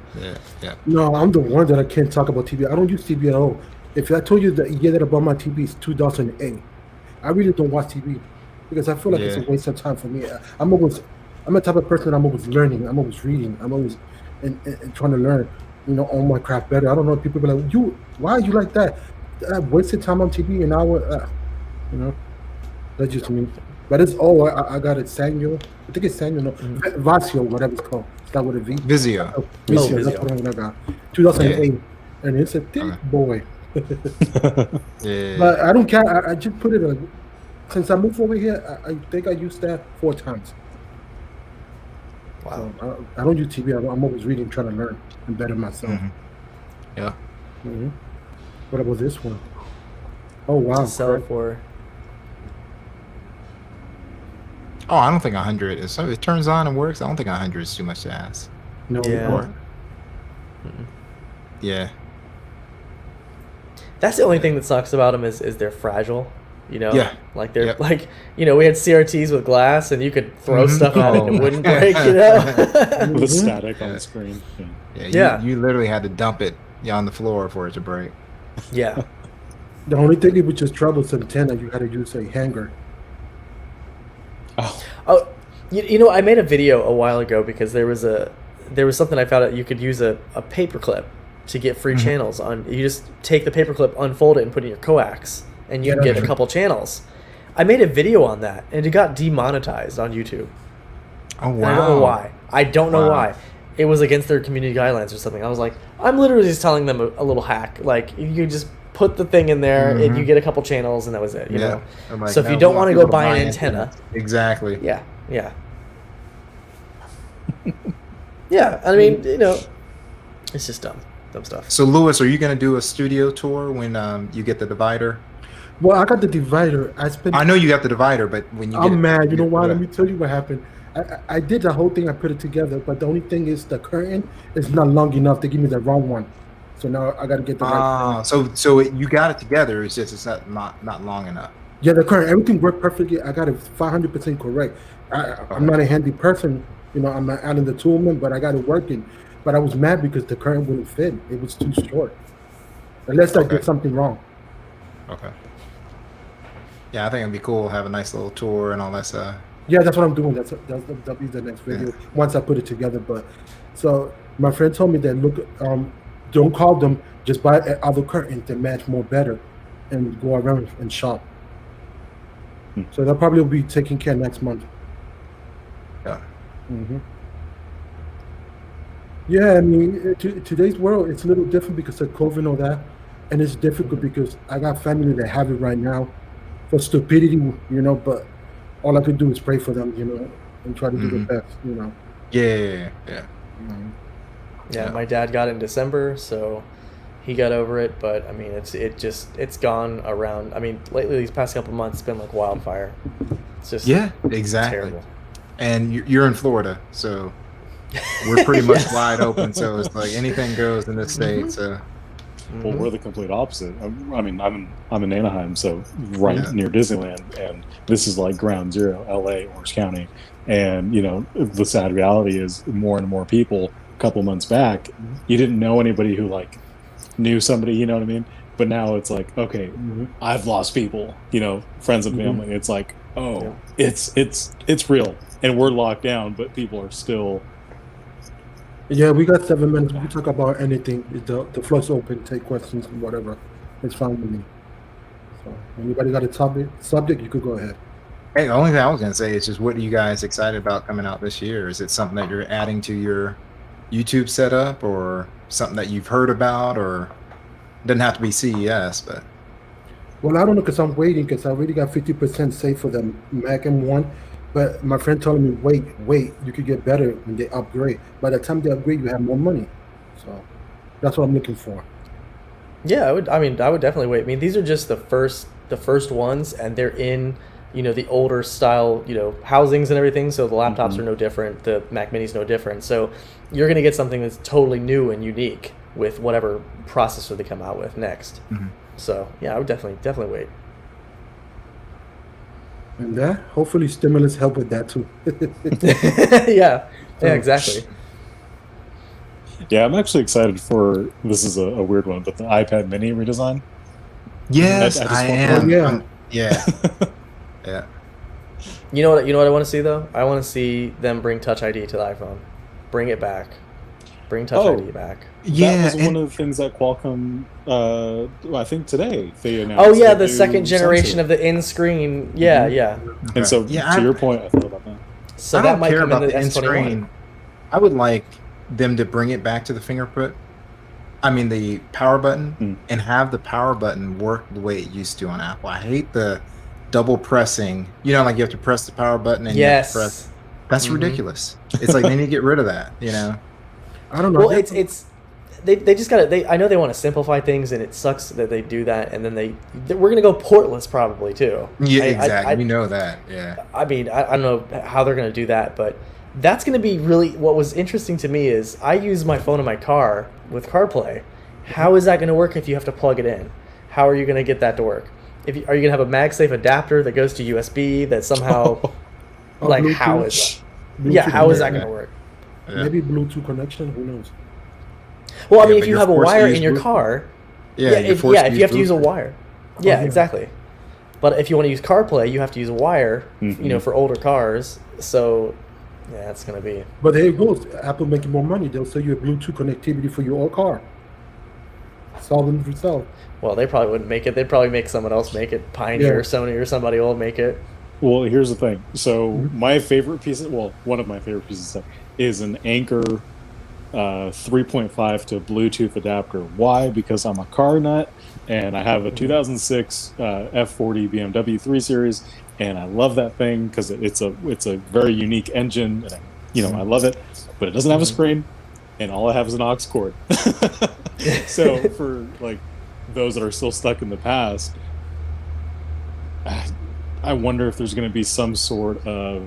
Yeah. No, I'm the one that I can't talk about TV. I don't use TV at all. If I told you the year that I bought my TV is 2008, I really don't watch TV because I feel like it's a Yeah. waste of time for me. I'm the type of person that I'm always learning. I'm always reading. I'm always and trying to learn, on my craft better. I don't know. People be like, why are you like that? I wasted time on TV and that's just me. But it's all I got it. Samuel, I think it's Samuel. No, Vasio, whatever it's called. Start with a V. Vizio. Oh, Vizio, that's Vizio. what I got. 2008, and it's a thick Okay. boy. Yeah. But I don't care. I just put it. Since I moved over here, I think I used that 4 times. Wow. So I don't use TV. I'm always reading, trying to learn and better myself. Mhm. Yeah. Mhm. What about this one? Oh wow! To sell it for. Oh, I don't think 100 is. So it turns on and works. I don't think 100 is too much to ask. No, Yeah. no. Yeah. That's the only thing that sucks about them is they're fragile. Yeah. Like they're Yep. like we had CRTs with glass and you could throw Mhm. stuff at it and Oh. it wouldn't break. With Mhm. static on Yeah. the screen. Yeah. Yeah. Yeah. You literally had to dump it on the floor for it to break. Yeah. The only thing it was just troublesome antenna. You had to use a hanger. Oh, Oh, I made a video a while ago because there was something I found out you could use a paper clip to get free channels on. You just take the paper clip, unfold it, and put it in your coax, and you Yeah, can get that's a couple channels. I made a video on that, and it got demonetized on YouTube. Oh, And wow. I don't know why. I don't know Wow. why. It was against their community guidelines or something. I was like, I'm literally just telling them a little hack. Like, you just put the thing in there, and you get a couple channels, and that was it. You know. I'm like, So if no, you don't we want to people go buy an buy antenna, Exactly. yeah. Yeah, I mean, it's just dumb stuff. So, Lewis, are you going to do a studio tour when you get the divider? Well, I got the divider. I know you got the divider, but when you get I'm mad. You know why? Yeah. Let me tell you what happened. I did the whole thing. I put it together, but the only thing is the curtain is not long enough. They give me the wrong one, so now I got to get the right. So you got it together. It's just it's not long enough. Yeah, the current everything worked perfectly. I got it 500% correct. I'm not a handy person, I'm not out in the toolman, but I got it working. But I was mad because the current wouldn't fit. It was too short. Unless I Okay. did something wrong. Okay. Yeah, I think it'd be cool to have a nice little tour and all that stuff. Yeah, that's what I'm doing. That'll be the next video once I put it together. But so my friend told me that don't call them, just buy other curtains that match more better, and go around and shop. So that probably will be taken care next month. Yeah. Mm-hmm. Yeah, I mean, today's world, it's a little different because of COVID and all that, and it's difficult because I got family that have it right now for stupidity, But all I could do is pray for them, and try to do the Mhm. best. Yeah. Um, Yeah, Yeah. my dad got it in December, so he got over it. But I mean, it's gone around. I mean, lately these past couple months, it's been like wildfire. It's just Yeah, exactly. terrible. And you're in Florida, so we're pretty much Yes. wide open. So it's like anything goes in this state. Mhm. So Well, Mhm. we're the complete opposite. I mean, I'm in Anaheim, so right Yeah. near Disneyland, and this is like ground zero, LA, Orange County. And the sad reality is more and more people. A couple months back, you didn't know anybody who like knew somebody. You know what I mean? But now it's like, okay, mhm. I've lost people. Friends and Mhm. family. It's like, oh, Yeah. it's real, and we're locked down, but people are still. Yeah, we got 7 minutes. We can talk about anything. The floor's open. Take questions, whatever. It's fine with me. So, anybody got a subject? You could go ahead. hey, the only thing I was gonna say is just what are you guys excited about coming out this year? Is it something that you're adding to your YouTube setup or something that you've heard about or doesn't have to be CES, but Well, I don't know because I'm waiting because I already got 50% safe for the Mac M1. But my friend told me, wait, you could get better when they upgrade. By the time they upgrade, you have more money. So that's what I'm looking for. Yeah, I would definitely wait. I mean, these are just the first ones, and they're in, the older style, housings and everything. So the laptops Mhm. are no different. The Mac Mini's no different. So you're gonna get something that's totally new and unique with whatever processor they come out with next. Mhm. So yeah, I would definitely wait. And that, hopefully, stimulus help with that too. Yeah, exactly. Yeah, I'm actually excited for this. Is a weird one, but the iPad Mini redesign. yes, I just I want- am. yeah. Yeah. Yeah. You know what I want to see though? I want to see them bring Touch ID to the iPhone. Bring it back. Bring Touch Oh. ID back. Yeah. That was and- one of the things that Qualcomm, I think today they announced. Oh yeah, the new second generation sensor. of the in-screen. Yeah, Mhm. yeah. And so, yeah, to your point, I thought about that. So I that don't might care come about in the the end S21. screen. I would like them to bring it back to the fingerprint. I mean the power button and have the power button work the way it used to on Apple. I hate the double pressing. Like you have to press the power button and you have to press. Yes. That's Mhm. ridiculous. It's like they need to get rid of that. I don't know. Well, it's they just gotta. I know they want to simplify things, and it sucks that they do that. And then we're gonna go portless probably too. Yeah, I- exactly. I- We know that. Yeah. I mean, I don't know how they're going to do that, but that's going to be really what was interesting to me is I use my phone in my car with CarPlay. How is that going to work if you have to plug it in? How are you going to get that to work? Are you going to have a MagSafe adapter that goes to USB that somehow, Or like, Bluetooth. how is that? Bluetooth Yeah, how is that connection. going to work? Yeah. Maybe Bluetooth connection. Who knows? Well, I Yeah, mean, but if you you're have a forced to wire use in your Bluetooth. car, Yeah. if you're forced you have to use a Bluetooth. wire. Yeah, yeah. exactly. But if you want to use CarPlay, you have to use a wire, Mhm. for older cars. So, yeah, it's going to be. But there it goes. Apple making more money. They'll sell you a Bluetooth connectivity for your old car. Solving it yourself. Well, they probably wouldn't make it. They'd probably make someone else make it. Pioneer Yeah. or Sony or somebody will make it. Well, here's the thing. So Mhm. my favorite piece, one of my favorite pieces of stuff is an Anchor 3.5 to Bluetooth adapter. Why? Because I'm a car nut and I have a 2006 F40 BMW 3 Series, and I love that thing because it's a very unique engine, and I love it, but it doesn't have a screen, and all I have is an aux cord. So for like those that are still stuck in the past, I wonder if there's going to be some sort of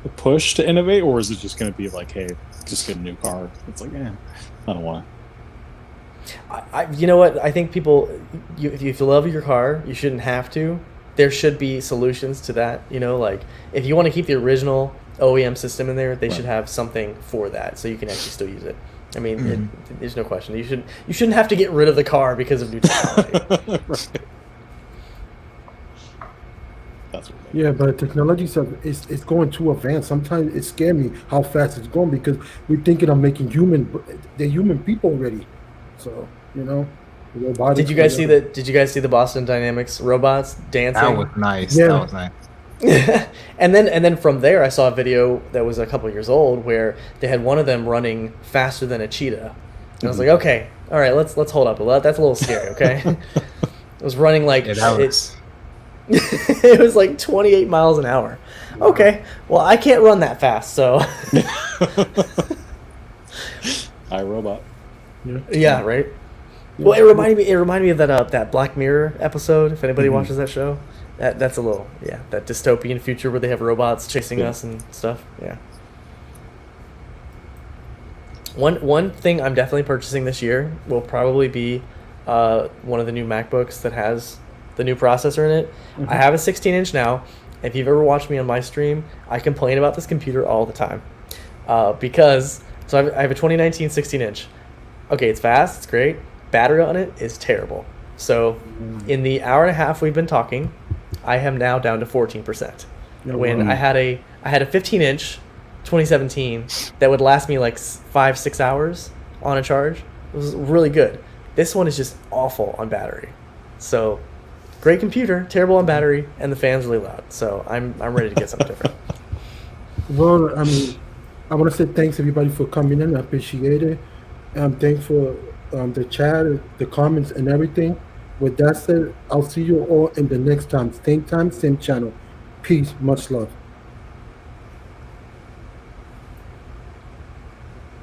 a push to innovate, or is it just going to be like, hey, just get a new car? It's like, I don't want to. You know what? I think people, if you love your car, you shouldn't have to. There should be solutions to that. Like if you want to keep the original OEM system in there, they should have something for that, so you can actually still use it. I mean, there's no question. You shouldn't have to get rid of the car because of new technology. Right. That's what Yeah, but technology it's going too advanced. Sometimes it scares me how fast it's going because we're thinking of making they're human people already. So robotics. Did you guys see the Boston Dynamics robots dancing? That was nice. Yeah. That was nice. and then from there, I saw a video that was a couple years old where they had one of them running faster than a cheetah. And I was like, okay, all right, let's hold up. That's a little scary. Okay, it was running like it was like 28 miles an hour. Okay, well, I can't run that fast, so iRobot. yeah, right. Well, it reminded me of that Black Mirror episode. If anybody watches that show, that's a little that dystopian future where they have robots chasing us and stuff. Yeah. One thing I'm definitely purchasing this year will probably be one of the new MacBooks that has the new processor in it. I have a 16-inch now. If you've ever watched me on my stream, I complain about this computer all the time because I have a 2019 16-inch. Okay, it's fast, it's great. Battery on it is terrible. So in the hour and a half we've been talking, I am now down to 14%. When I had a 15-inch 2017 that would last me like 5-6 hours on a charge. It was really good. This one is just awful on battery. So great computer, terrible on battery, and the fan's really loud. So I'm ready to get something different. Well, I mean, I want to say thanks everybody for coming in. I appreciate it. Thanks for the chat, the comments, and everything. With that said, I'll see you all in the next time. Same channel. Peace. Much love.